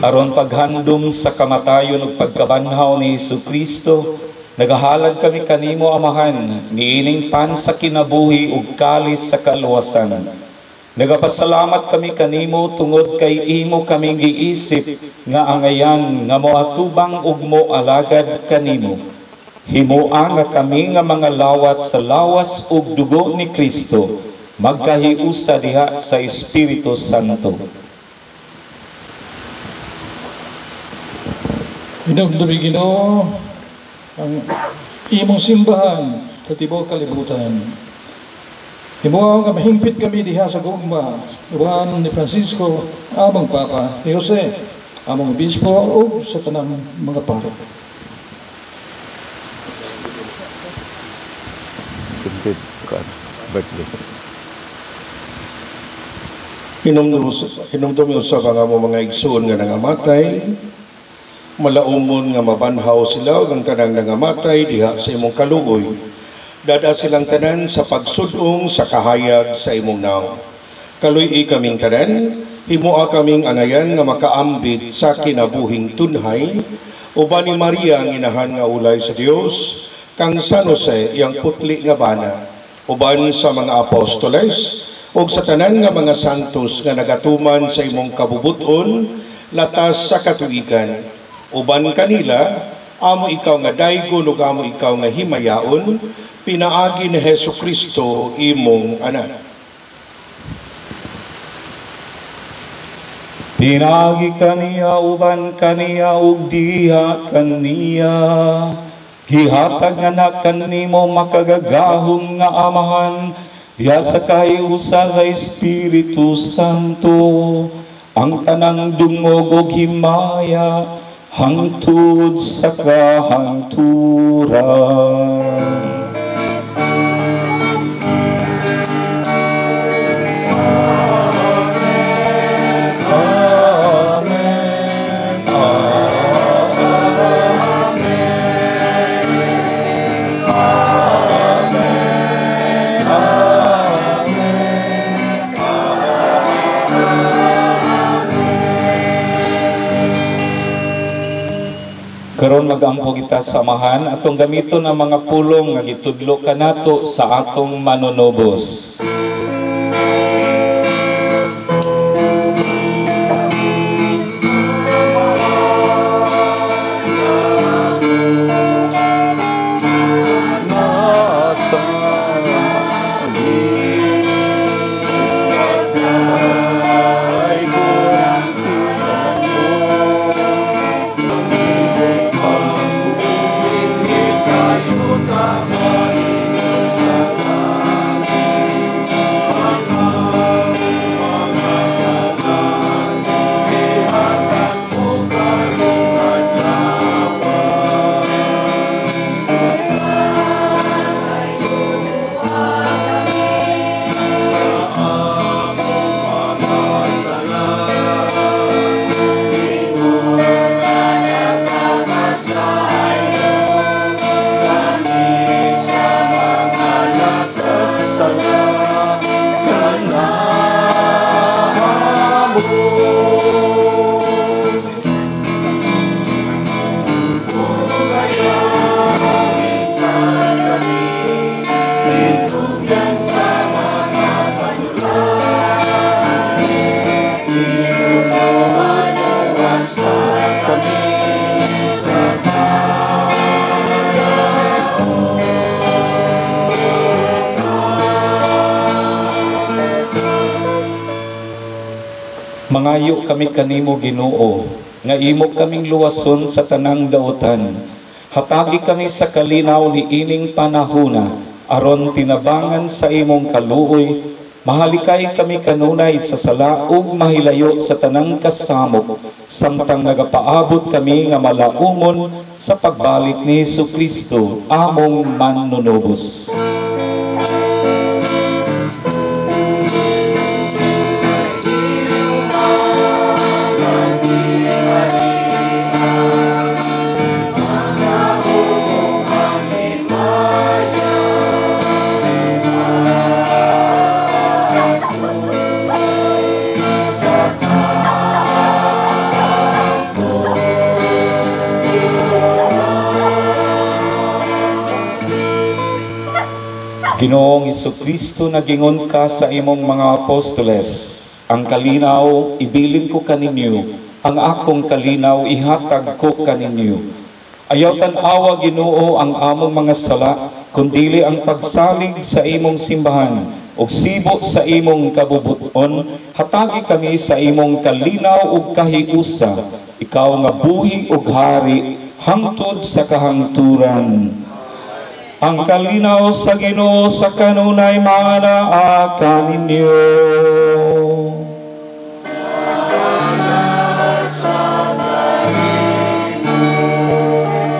Speaker 4: Aron paghandom sa kamatayon ug pagkabanhaw ni Jesucristo, nagahalad kami kanimo Amahan, niining pan sa kinabuhi ug kalis sa kaluwasan. Nagapasalamat kami kanimo tungod kay imo kaming giisip nga angayan nga moatubang ug moalagad kanimo. Himua nga kami nga mga lawat sa lawas ug dugo ni Kristo, magkahiusa diha sa Espiritu Santo.
Speaker 3: Hinumdumi Ginoo ang imong simbahan sa tibuok kalibutan. Himuha nga mahingpit kami diha sa gugma, iwan ni Francisco, among Papa, ni Jose, among Obispo, o sa tanang mga paro.
Speaker 4: Sundid ko birthday.
Speaker 7: Hinumdumi usab ang among mga igsoon nga nangamatay, malaumon nga mabanhaw sila ang tanang nangamatay diha sa imong kaluoy. Dada silang tanan sa pagsudong sa kahayag sa imong naong. Kaluy kaming tanan, himua kaming anayan nga makaambit sa kinabuhing tunhay, uban ni Maria ang inahan nga ulay sa Dios, kang San Jose yang putli nga bana, uban sa mga apostoles, ug sa tanan nga mga santos nga nagatuman sa imong kabubuton, latas sa katuigan. Uban kanila, amo ikaw nga daygon ug amo ikaw nga himayaon, pinaagi ni Jesucristo imong anak.
Speaker 4: Pinagi kaniya uban kaniya ug diha kaniya. Gihatag nga na kanimo makagagahom nga Amahan, diha sa kahiusa sa Espiritu Santo, ang tanang dungog ug himaya, hangtod sa kahangturan. Karon magampo kita samahan atong gamiton ang mga pulong nga gitudlo kanato sa atong manunubos. Mangayo kami kanimo Ginoo, nga imo kaming luwason sa tanang daotan. Hatagi kami sa kalinaw ni ining panahona, aron tinabangan sa imong kaluoy. Mahalikay kami kanunay sa sala ug mahilayo sa tanang kasamok, samtang nagapaabot kami nga malaumon sa pagbalik ni Jesucristo, among manunubos. Ginoong Jesucristo, nagingon ka sa imong mga apostoles, ang kalinaw ibilin ko kaninyo, ang akong kalinaw ihatag ko kaninyo. Ayaw tan-awa Ginoo ang among mga sala, kundili ang pagsalig sa imong simbahan, ug sibo sa imong kabubuton. Hatagi kami sa imong kalinaw ug kahiusa, ikaw nga buhi ug hari hangtod sa kahangturan. Ang kalinaw sa Ginoo sa kanunay manaa kaninyo.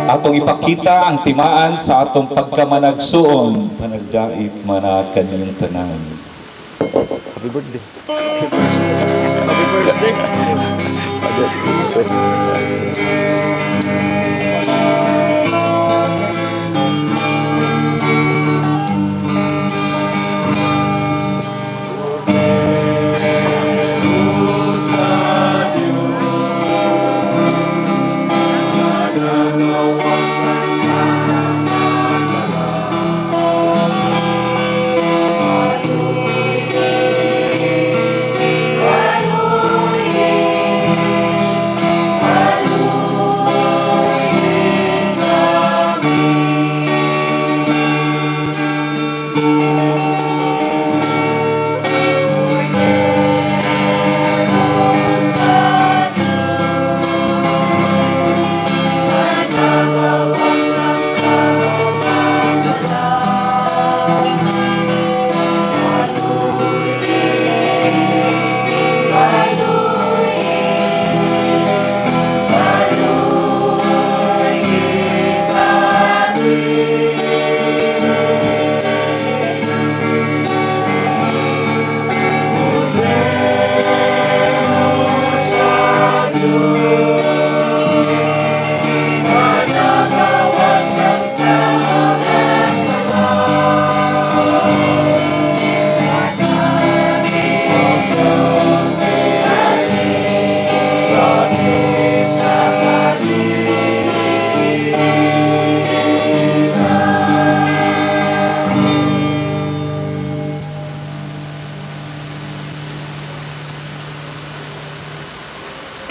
Speaker 4: Atong ipakita ang timaan sa atong pagkamanagsuon, panagdait mana kaninyong tanan. Happy birthday. Happy birthday.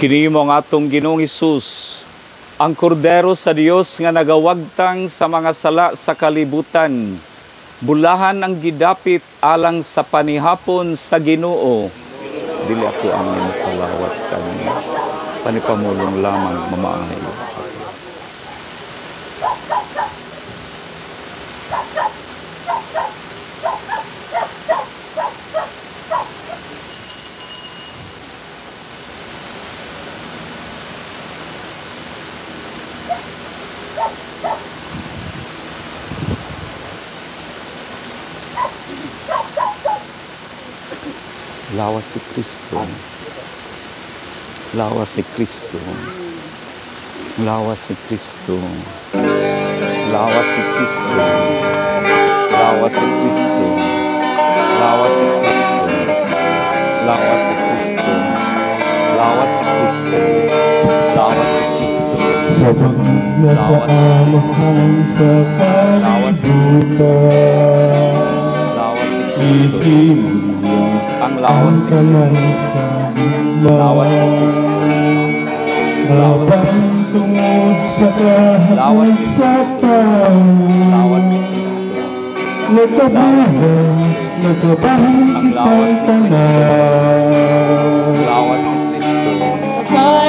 Speaker 4: Kini mo nga atong Ginoong Hesus, ang kordero sa Dios nga nagawagtang sa mga sala sa kalibutan, bulahan ang gidapit alang sa panihapon sa Ginoo. Dili ako ang kalawat kami, panipamulong lamang mamaayo. Lawas ni Kristo. Lawas ni Kristo. Lawas ni Kristo. Lawas ni Kristo. Lawas ni Kristo. Lawas ni Kristo. Lawas ni Kristo. Lawas ni Kristo. Lawas ni Kristo.
Speaker 8: Sa pagnasaamahan sa kalibutan,
Speaker 4: ang lawas ni Kristo. Lawas ni Kristo.
Speaker 8: Habang tungod sa kahapag sa tao,
Speaker 4: Lawas ni Kristo.
Speaker 8: nagkabahan kitang tanan.
Speaker 4: Lawas ni Kristo.
Speaker 1: Lawas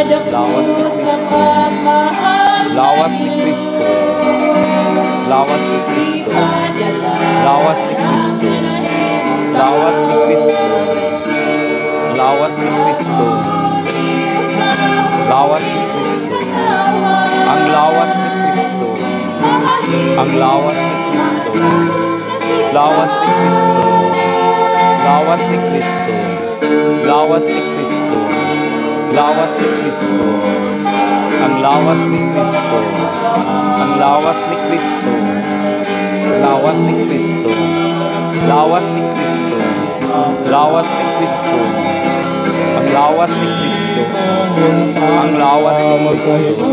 Speaker 1: ni Kristo.
Speaker 4: Lawas ni Kristo. Lawas ni Kristo. Lawas ni Kristo. Lawas ni Kristo. Lawas ni Kristo. Lawas ni Kristo. Ang lawas ni Kristo. Ang lawas ni Kristo. Lawas ni Kristo. Lawas ni Kristo. Lawas ni Kristo. Lawas ni Kristo. Ang lawas ni Kristo. Ang lawas ni Kristo. Lawas ni Kristo. Lawas ni Kristo. Lawas ni Kristo. Ang lawas ni Kristo. Ang lawas ni Kristo.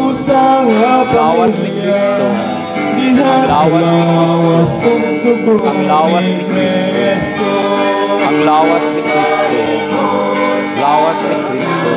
Speaker 4: Lawas ni Kristo. Ang lawas ni Kristo. Ang lawas ni Kristo. Ang lawas ni Kristo. Lawas ni Kristo.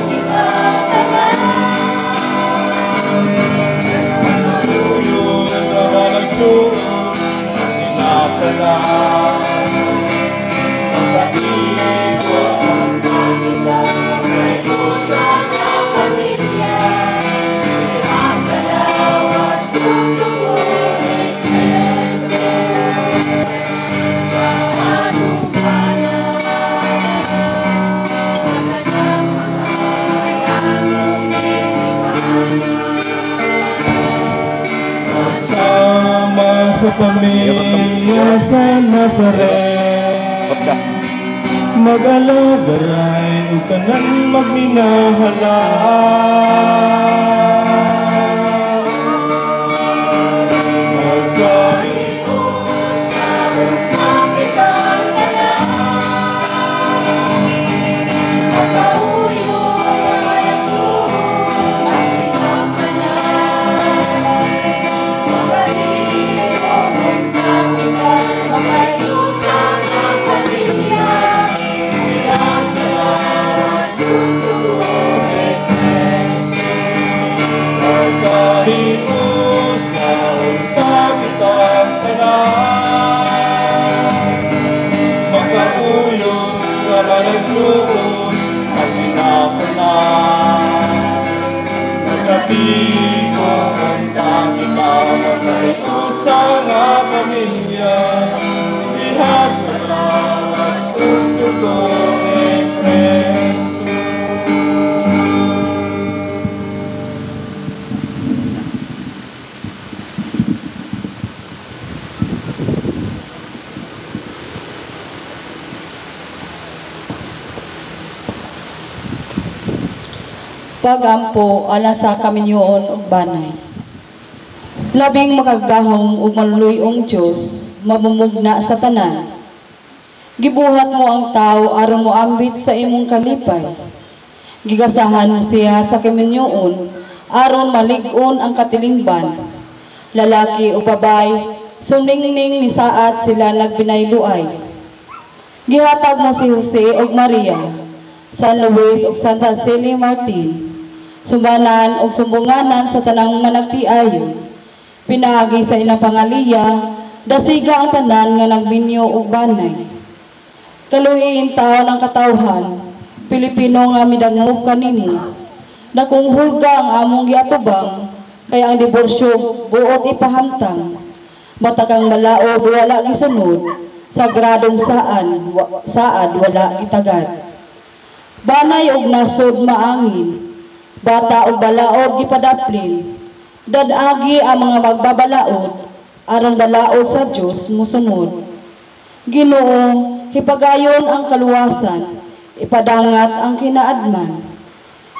Speaker 8: Sa pamilya sa Nazaret, mag-alagaray o tanan magminahalan. Magkahipo sa kapitang tanan, magkauyo ang alasuro sa sinakanan.
Speaker 5: Pagampo ala sa kaminyoon ug banay. Labing makagahom ug maluluyong Dios, mamumugna sa tanan. Gibuhat mo ang tao aron mo ambit sa imong kalipay. Gigasahan mo siya sa kaminyoon aron malig-on ang katilingban. Lalaki o babay, suningning ni saat sila nagbinayluay. Gihatag mo si Jose ug Maria, San Luis ug Santa Celia Martin, sumbanan o sumbunganan sa tanang managtiayon. Pinaagi sa ilang pangaliya, dasiga ang tanan nga nagbinyo og banay. Kaluiin taon ang katawhan, Pilipino nga midangog kanimo. Dakong hulga ang among giatubang, kaya ang diborsyo buot ipahamtang. Matakang malaod wala gisunod, sagradong saad wala gitagad. Banay og nasod maangin, bata og balaod gipadaplin. Dadagi ang mga magbabalaod, aron balaod sa Dios musunod. Ginoo, hipagayon ang kaluwasan, ipadangat ang kinaadman.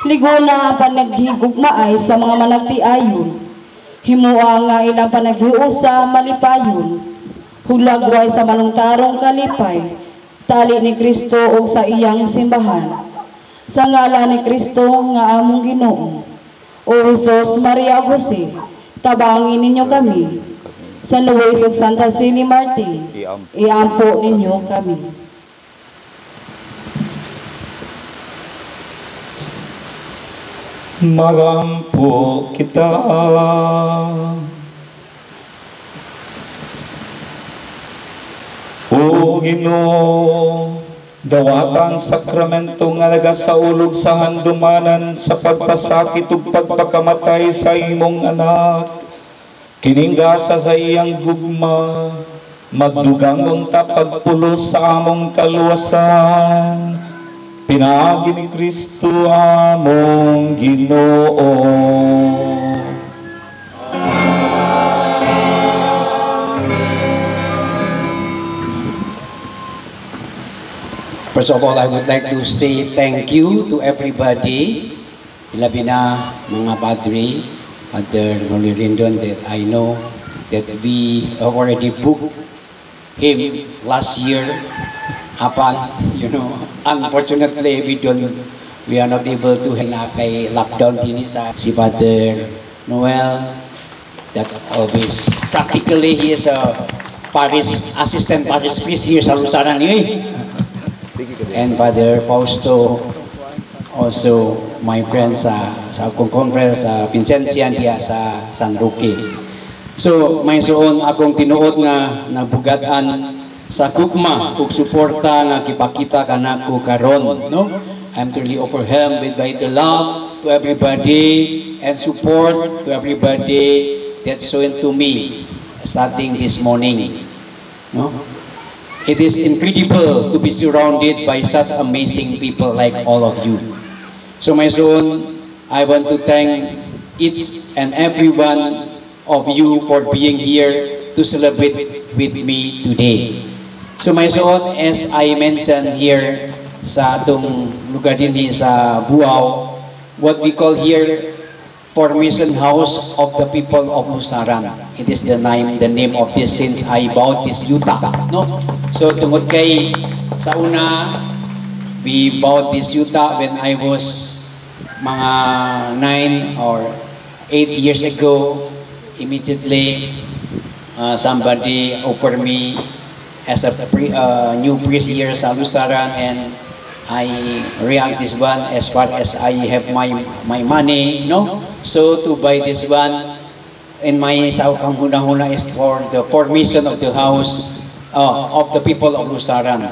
Speaker 5: Liguna ang panaghigugmaay sa mga managtiayon, himua nga ilang panaghiusa malipayon. Hulagway sa malungtarong kalipay, tali ni Kristo o sa iyang simbahan. Sa ngalan ni Kristo nga among Ginoo, o Jesus, Maria, Jose, tabangin ninyo kami. San Luis ug Santa Cecilia Martin, iampo ninyo kami.
Speaker 4: Magampo kita. O Ginoo, dawatang sakramento nga nagasaulog sa handumanan sa pagpasakit ug pagpakamatay sa imong anak. Kiningasa sa iyang gugma, magdugang unta pagpulos sa among kaluwasan. Pinaagi ni Kristo among Ginoo.
Speaker 2: First of all, I would like to say thank you to everybody, labi na mga padre, Father Noli Rendon, that I know that we already booked him last year. Upon, unfortunately, we are not able to kay lockdown din sa si Father Noel. That always practically he is a parish assistant parish priest here sa Lusaran niyo. And Father Fausto, also my friend sa akong conference sa Vincencian diya sa San Roque. So may suon akong tinuod nga nabugat-an sa gugma ug suporta nga gipakita kanako karon, no? I'm truly overwhelmed with the love to everybody and support to everybody that's shown to me starting this morning, no? It is incredible to be surrounded by such amazing people like all of you. So my son, I want to thank each and every one of you for being here to celebrate with me today. So my son, as I mentioned here sa atong lugar din sa Buaw, what we call here Formation House of the People of Lusaran. It is the name of this since I bought this yuta, no? So tungod kay sa una, we bought this yuta when I was mga 9 or 8 years ago. Immediately, somebody offered me as a new priest here sa Lusaran, and I react this one as far as I have my money, no? So to buy this one, in my ang huna-huna is for the formation of the house of the people of Lusaran.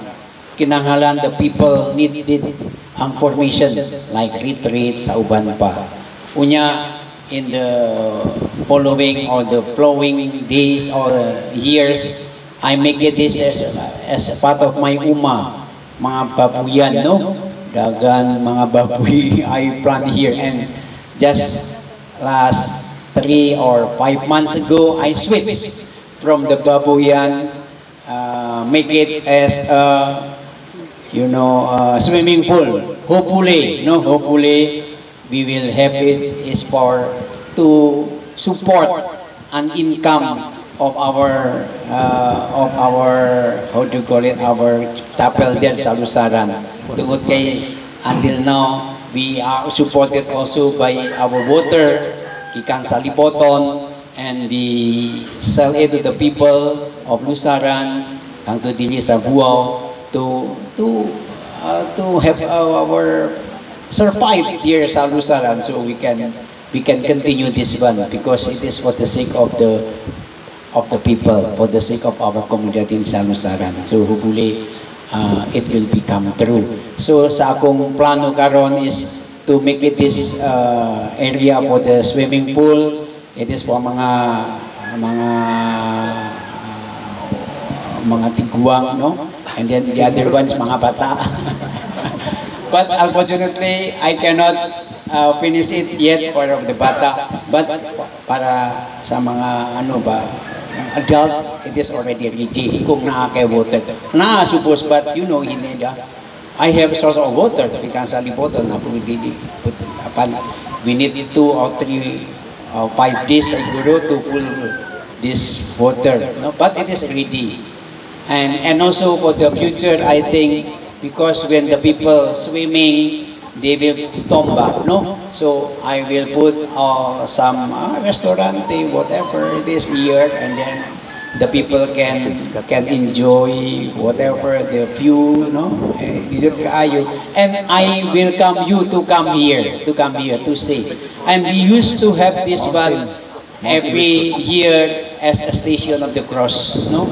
Speaker 2: Kinahanglan the people needed ang formation like retreat sa uban pa. Unya in the following or the flowing days or years, I make it this as part of my mga babuyan, no? Dagan mga baboy I plant here, and just last 3 or 5 months ago I switched from the babuyan, make it as a swimming pool. Hopefully we will have it is to support an income of our how do you call it, our chapel there sa Lusaran. Tungod kay until now we are supported also by our water gikan sa Lipoton, and we sell it to the people of Lusaran ang to dili sa Buaw to have our survive here sa Lusaran, so we can continue this one because it is for the sake of the people, for the sake of our community in San Lusaran. So hopefully it will become true. So sa akong plano karon is to make it this area for the swimming pool. It is for mga tiguang, no? And then the other ones, mga bata. But unfortunately, I cannot finish it yet for the bata. But para sa mga adult, it is already ready. Kung nakaka-water. Suppose, but you know, I have source of water. Kansali water na po we need 2 or 3 or 5 days siguro to pull this water. No? But it is ready. And also for the future, I think, because when the people swimming, they will tomba, no? So I will put some restaurant, whatever this year, and then the people can enjoy whatever the view, no? And I welcome you to come here to see. And we used to have this one every year as a station of the cross, no?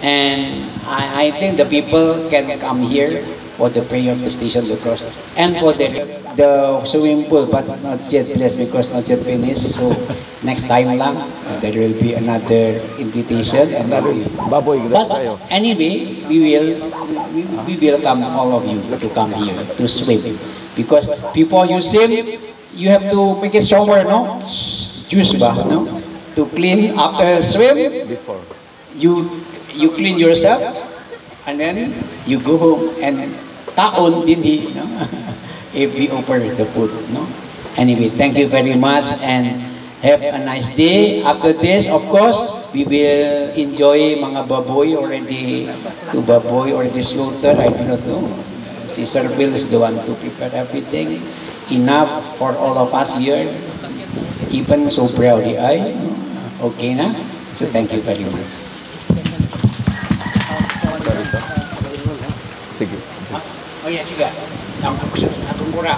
Speaker 2: And I think the people can come here for the prayer of the station of the cross and for the swimming pool, but not yet blessed because not yet finished. So next time lang, there will be another invitation. And but anyway, we welcome all of you to come here to swim, because before you swim, you have to make a shower, no? Juice ba, no? To clean after swim. Before you clean yourself, and then you go home and taon din no? If we offer the food, no? Anyway, thank you very much and have a nice day. After this, of course, we will enjoy mga baboy already slaughtered. I do not know. Si Sir Bill is the one to prepare everything. Enough for all of us here. Even so proudly I. Okay na? So thank you very much.
Speaker 4: Sige.
Speaker 2: Oh yes, sige. Atong mura.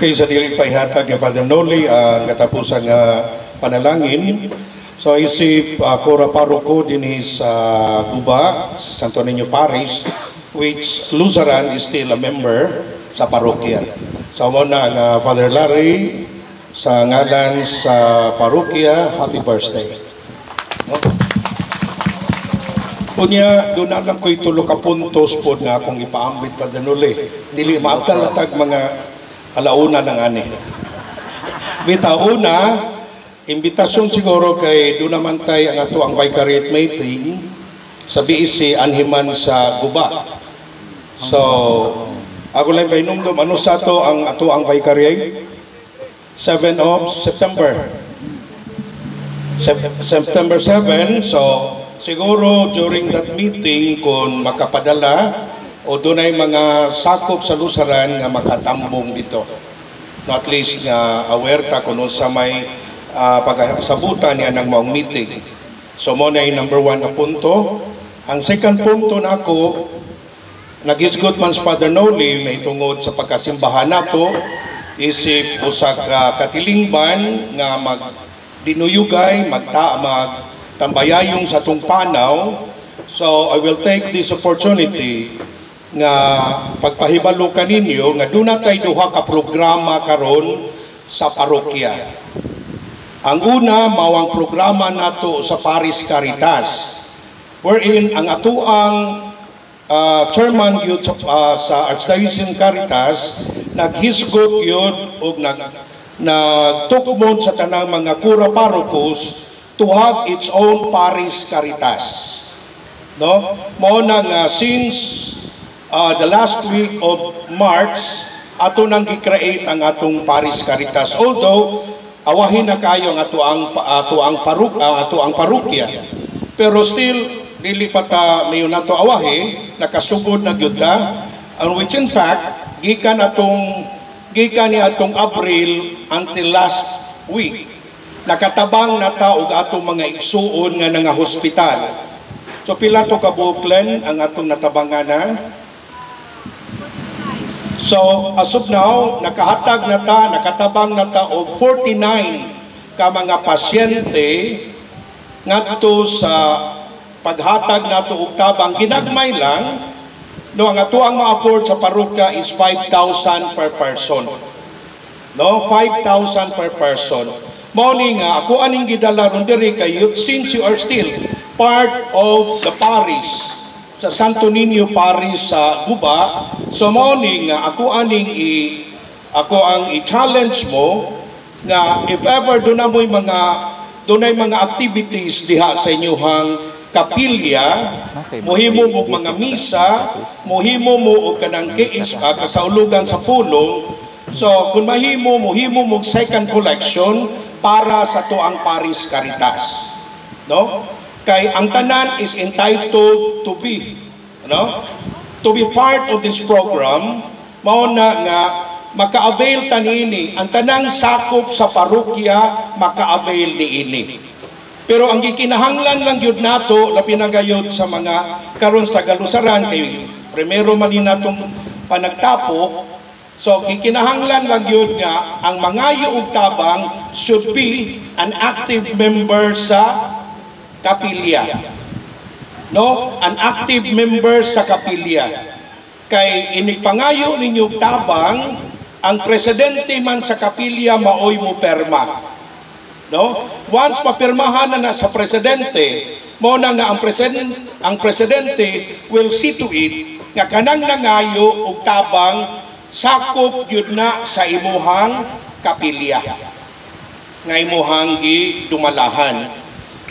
Speaker 7: Kay sa dili paihatag ni Father Noli ang katapusan nga panalangin. So isip Cora Paroko dinhi sa Guba, Santo Niño Parish, which Lusaran is still a member sa parokya. So mo na nga Father Larry sa ngalan sa parokya, happy birthday. Kunya, doon na lang ko'y tulo ka puntos po na akong ipaambit pa danuli. Dili maabtalatag mga alauna ng ani. Bitauna, imbitasyon siguro kay doon naman tayo ang ato ang vicariate meeting sa BEC Anhiman sa Guba. So, ako lang kayo numdum, ano sa ato ang vicariate? 7 of September. September 7, so siguro during that meeting kung makapadala o doon ay mga sakop sa Lusaran nga makatambong dito. No, at least nga aware ta kung sa may pagsabutan niya ng mga meeting. So mo na yung number 1 na punto. Ang second punto na ako, nag-isgot man sa Father Noli may tungod sa pagkasimbahan nato, isip usa ka katilingban nga dinuyugay, magtambayayong sa tong panaw. So I will take this opportunity nga pagpahibalo kaninyo nga doon natay duha ka programa karon sa parokya. Ang una mawang programa nato sa Paris Caritas, wherein ang atuang chairman gyud sa Archdiocese Caritas naghisgot yun o nagtukmod sa tanang mga kura parokos to have its own Paris Caritas. No? Mao na nga since the last week of March ato nang gi-create ang atong Paris Caritas. Although awahin na kayo ang atuang parokya, pero still dili pa ta mayon nato awahi, nakasugod na gyud ta, and which in fact gikan ni atong April until last week nakatabang na ta og atong mga igsuon nga nga hospital. So pila to ka buklen ang atong natabangan na. So So as of now, nakahatag na ta, nakatabang na ta og 49 ka mga pasyente ngadto sa paghatag nato og tabang. Ginagmay lang no, ang ato ang ma-afford sa parokya is 5,000 per person. No, 5,000 per person. Mao ni nga ako aning gidala ron diri kayo, since you are still part of the parish sa Santo Niño Parish sa Guba. So mao ni nga ako ang i-challenge mo nga if ever dunay mga activities diha sa inyong kapilya, mohimo mo mga misa, mohimo mo og kanang kasaulugan sa pulong. So kung mohimo mo second collection para sa tuang Paris Caritas, no? Kay ang tanan is entitled to be part of this program. Mao na nga maka-avail tanini ang tanang sakop sa parokya, maka-avail niini. Pero ang gikinahanglan lang gyud nato labi na gayud sa mga karon sa Tagalusaran kay primero man ni natong panagtapok. So gikinahanglan lang gyud nga ang mga yuog tabang should be an active member sa kapilya. No, an active member sa kapilya. Kay inipangayo ninyo tabang ang presidente man sa kapilya maoy mo perma. No? Once mapirmahan na sa presidente, mo na nga ang presidente will see to it nga kanang nangayo og tabang sakop gyud na sa imuhang kapilya nga imuhang gidumalahan.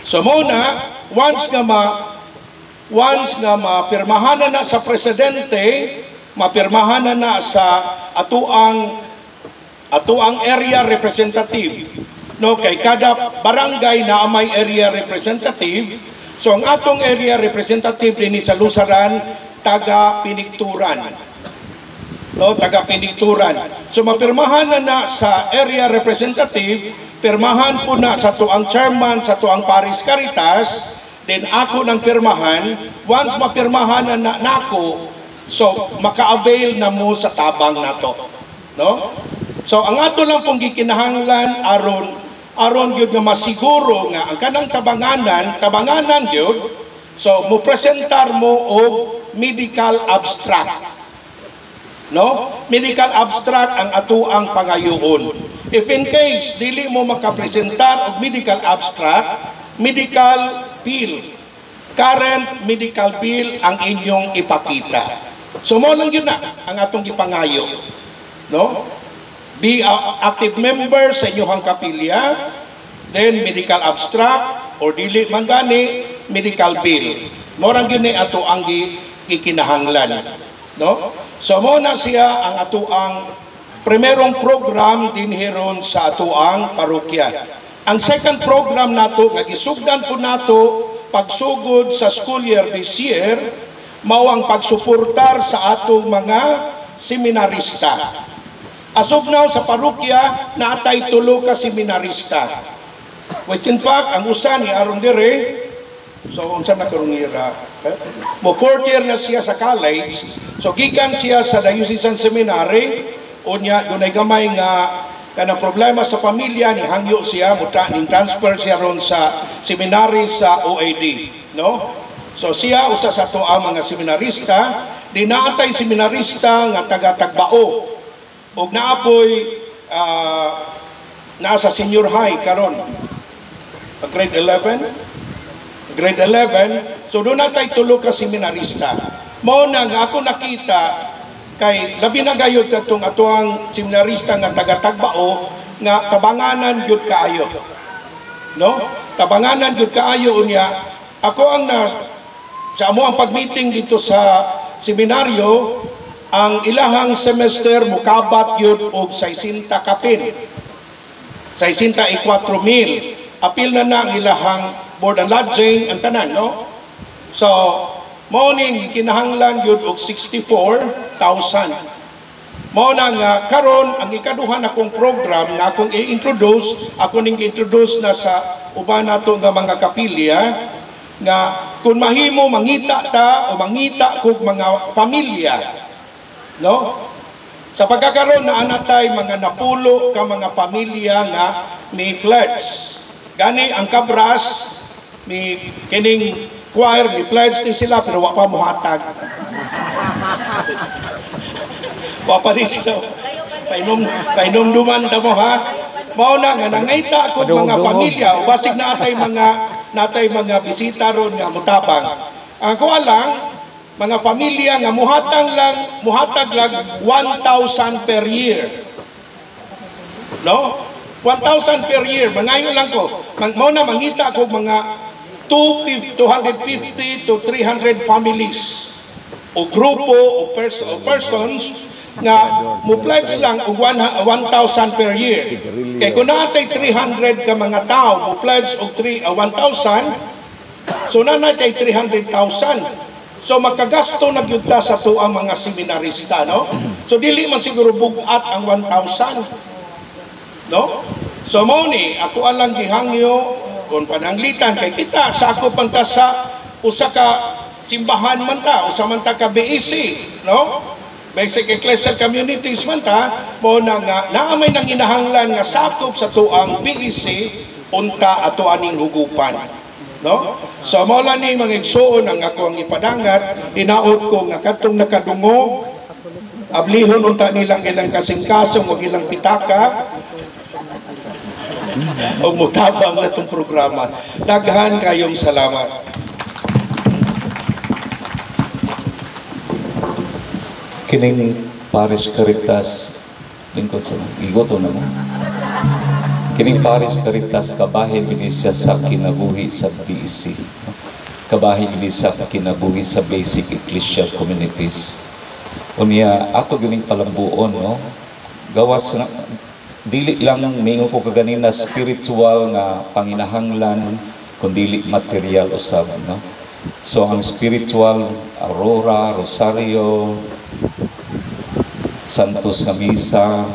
Speaker 7: So mo na once nga mapirmahan na sa presidente, mapirmahan na sa atuang area representative. No, kay kada barangay na may area representative. So ang atong area representative dinhi sa Lusaran taga Pinikturan. No, taga Pinikturan. So mapirmahan na sa area representative, pirmahan po na sa tuang chairman sa tuang Paris Caritas, then ako nang pirmahan. Once mapirmahan na nako, so maka-avail na mo sa tabang nato. No? So ang ato lang pong gikinahanglan aron gyud nga masiguro nga ang kanang tabanganan gyud, so mo presentar mo og medical abstract. No? Medical abstract ang atuang pangayoon. If in case dili mo makapresentar og medical abstract, medical bill, current medical bill ang inyong ipakita. So mo lang yun na ang atong ipangayo. No? Be active member sa inyong kapilya, then medical abstract, or dili man gani, medical bill. Morang yun na ato ang gikinahanglan. No? So mo na siya ang ato ang primerong program din hiron sa ato ang parokya. Ang second program nato nga gisugdan po nato pagsugod sa school year this year, mao ang pagsuportar sa atong mga seminarista. As of now sa parokya naatay 3 ka seminarista. Which in fact ang usa ni aron dire, so unsa na karong ira, mo 4th year na siya sa college. So gikan siya sa Diocesan Seminary, unya dunay gamay nga kana problema sa pamilya, ni hangyo siya ning transfer siya ron sa seminary sa OAD, no? So siya usa sa tuwa mga seminarista, dinaatay seminarista nga taga Tagbao ug naapoy nasa senior high karon, grade 11. So doon natay 3 ka seminarista. Mao na nga ako nakita kay labi na gayud katong atuang seminarista nga taga Tagbao nga tabanganan gyud kaayo. No? Tabanganan gyud kaayo unya. Ako ang sa amo ang pag-meeting dito sa seminaryo, ang ilahang semester mukabat gyud og 60 kapin. 64,000. Apil na ang ilahang board and lodging ang tanan, no? So morning kinahanglan gyud og 64,000. Mao na nga karon ang ikaduha na kong program na akong i-introduce, ako ning introduce na sa uban nato nga mga kapilya nga kung mahimo mangita ta o mangita kog mga pamilya, no? Sa pagkakaroon na anatay mga napulo ka mga pamilya nga may pledge. Gani ang Cabras, may kining choir, may pledge din sila pero wa pa muhatag. Wa pa din sila. Painom-duman ta mo ha. Mao na nga nangayta ko mga pamilya o basig na natay mga bisita ron nga mutabang. Ang kuha lang mga pamilya nga muhatag lang 1,000 per year. No? 1,000 per year. Mangayon lang ko. Mao na mangita ko mga 250 to 300 families o grupo o persons nga mo-pledge lang og 1,000 per year. Kaya kung natay 300 ka mga tao mo-pledge og 1,000, so natay 300,000. So makagasto na gyud ta sa tuang mga seminarista, no? So dili man siguro bugat ang 1,000. No? So mao ni ako alang gihangyo kon pananglitan kay kita sakop man ta sa usa ka simbahan man ta, usa man ta ka BEC, no? Basic Ecclesial Communities man ta, mo na nga naamay nang inahanglan nga sakop sa tuang BEC unta ato aning hugupan, no? So mo lang ni mga igsuon ang ako ang ipadangat, inaot ko nga kadtong nakadungog ablihon unta nilang ilang kasing-kasong o ilang pitaka o mutabang na itong programa. Daghan kayong salamat.
Speaker 4: Kining Paris Caritas lingkod sa igoto na mo. Kining Paris Caritas kabahin gini siya sa kinabuhi sa BEC. Kabahin gini sa kinabuhi sa basic ecclesial communities. Unya ato gining palambuon, no? Gawas na dili lang mingo ko kaganina spiritual nga panginahanglan kundi material usab, no? So ang spiritual, Aurora, Rosario, Santos nga misa,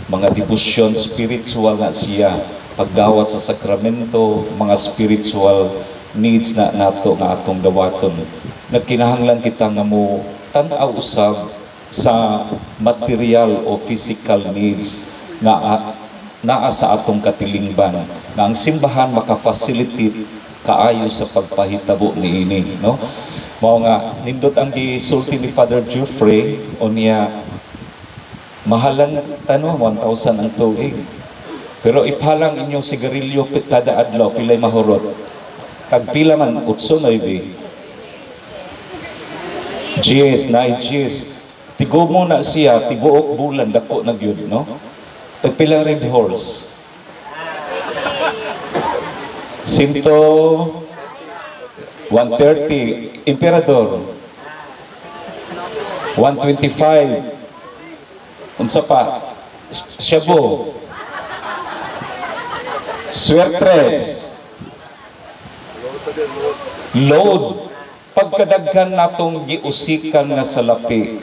Speaker 4: mga debosyon spiritual na siya, pagdawat sa sakramento, mga spiritual needs na nato nga atong dawaton. Nagkinahanglan kita nga mo tan-aw usab sa material o physical needs nga naa sa atong katilingban, nga ang simbahan maka-facilitate kaayo sa pagpahitabo niini, no? Mao nga nindot ang gisulti ni Father Jeffrey unya mahalan tano 1,000 ang tuig. Pero ipalang inyong sigarilyo kada adlaw pilay mahurot. Kag pila man 8 GS na GS. Tigo mo na siya tibuok bulan dako na gyud, no? Pag pila Red Horse. 130 Emperador 125 unsa pa Shabu Suertres load pagkadaghan natong giusikan nga salapi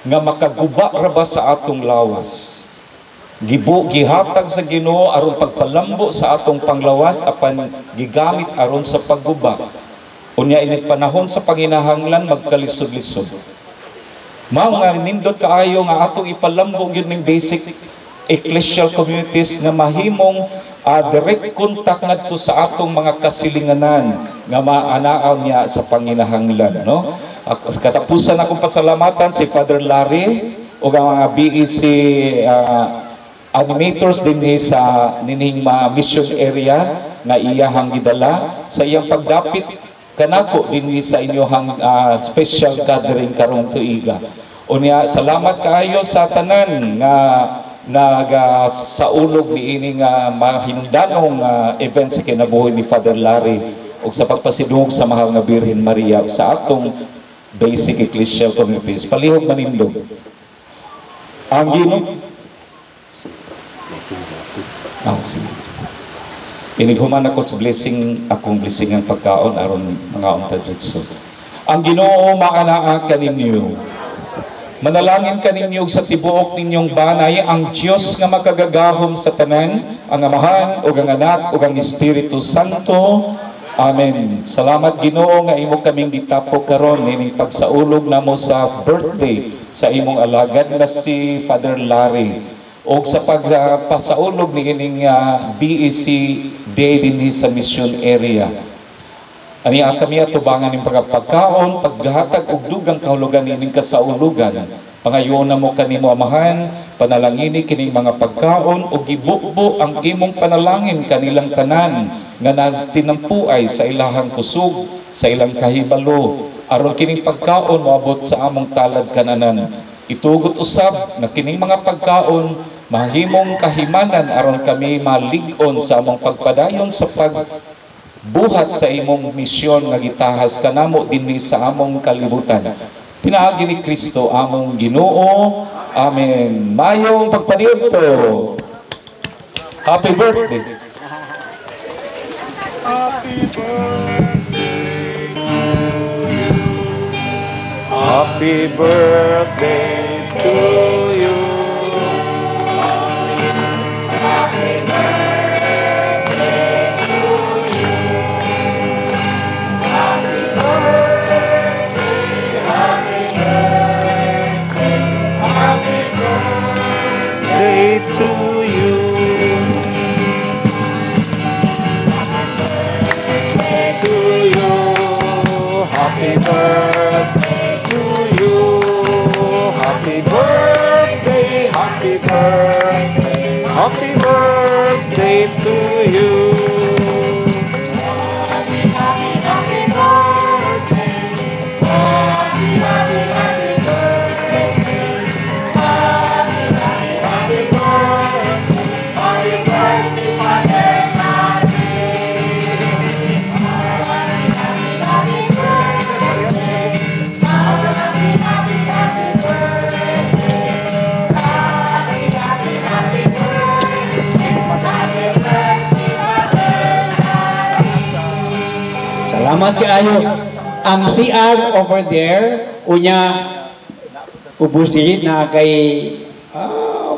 Speaker 4: nga makaguba ra ba sa atong lawas gihatag sa Ginoo aron pagpalambo sa atong panglawas apan gigamit aron sa pagguba. Unya ini panahon sa panginahanglan magkalisod-lisod. Mao nga nindot kaayo nga atong ipalambo gyud ning basic ecclesial communities nga mahimong direct contact ngadto sa atong mga kasilinganan nga maanaaw niya sa panginahanglan, no? Katapusan akong pasalamatan si Father Larry o ang mga BEC animators din sa nining mission area nga iyahang gidala sa iyang pagdapit kanako din sa inyohang special gathering karong tuiga. Unya salamat kaayo sa tanan nga nagasaulog niini nga mahindanong event sa kinabuhi ni Father Larry ug sa pagpasidungog sa mahal nga Birhen Maria sa atong basic ecclesial communities. Palihog manindog. Ang Ginoo inighuman ako sa blessing, akong blessing ang pagkaon aron mga untadritso. Ang Ginoo maanaa kaninyo. Manalangin kaninyo sa tibuok ninyong banay ang Dios nga makagagahom sa tanan, ang Amahan ug ang Anak ug ang Espiritu Santo. Amen. Salamat Ginoo nga imo kaming gitapo karon ining pagsaulog namo sa birthday
Speaker 9: sa imong alagad na si Father Larry o sa pagpasaulog ni ining BEC Day din sa mission area. Ani kami atubangan ng pagpagkaon, paghatag og dugang kahulugan ining kasaulugan. Pangayon mo kanimo amahan, panalangini kining mga pagkaon o gibukbo ang imong panalangin kanilang tanan nga nagtinampuay sa ilahang kusog, sa ilang kahibalo, aron kining pagkaon moabot sa among talad kananan. Itugot usab na kining mga pagkaon mahimong kahimanan aron kami malig-on sa among pagpadayon sa pagbuhat sa imong misyon nga gitahas kanamo dinhi sa among kalibutan. Pinaagi ni Kristo among Ginoo. Amen. Mayong pagpaniudto. Happy birthday.
Speaker 8: Happy birthday. Happy birthday to you. Happy birthday to you. Happy birthday, happy birthday, happy birthday to you. To you, happy birthday to you, happy birthday, happy birthday, happy birthday to you. Happy, happy, happy birthday, happy, happy, happy birthday, happy, happy, happy birthday, happy birthday, Father Larry.
Speaker 2: Salamat kaayo. Ang CR over there, unya ubos dili na kay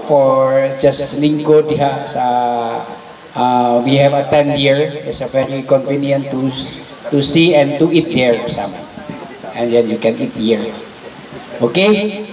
Speaker 2: for just lingkod diha sa we have attend here. It's a very convenient to see and to eat here. And then you can eat here. Okay?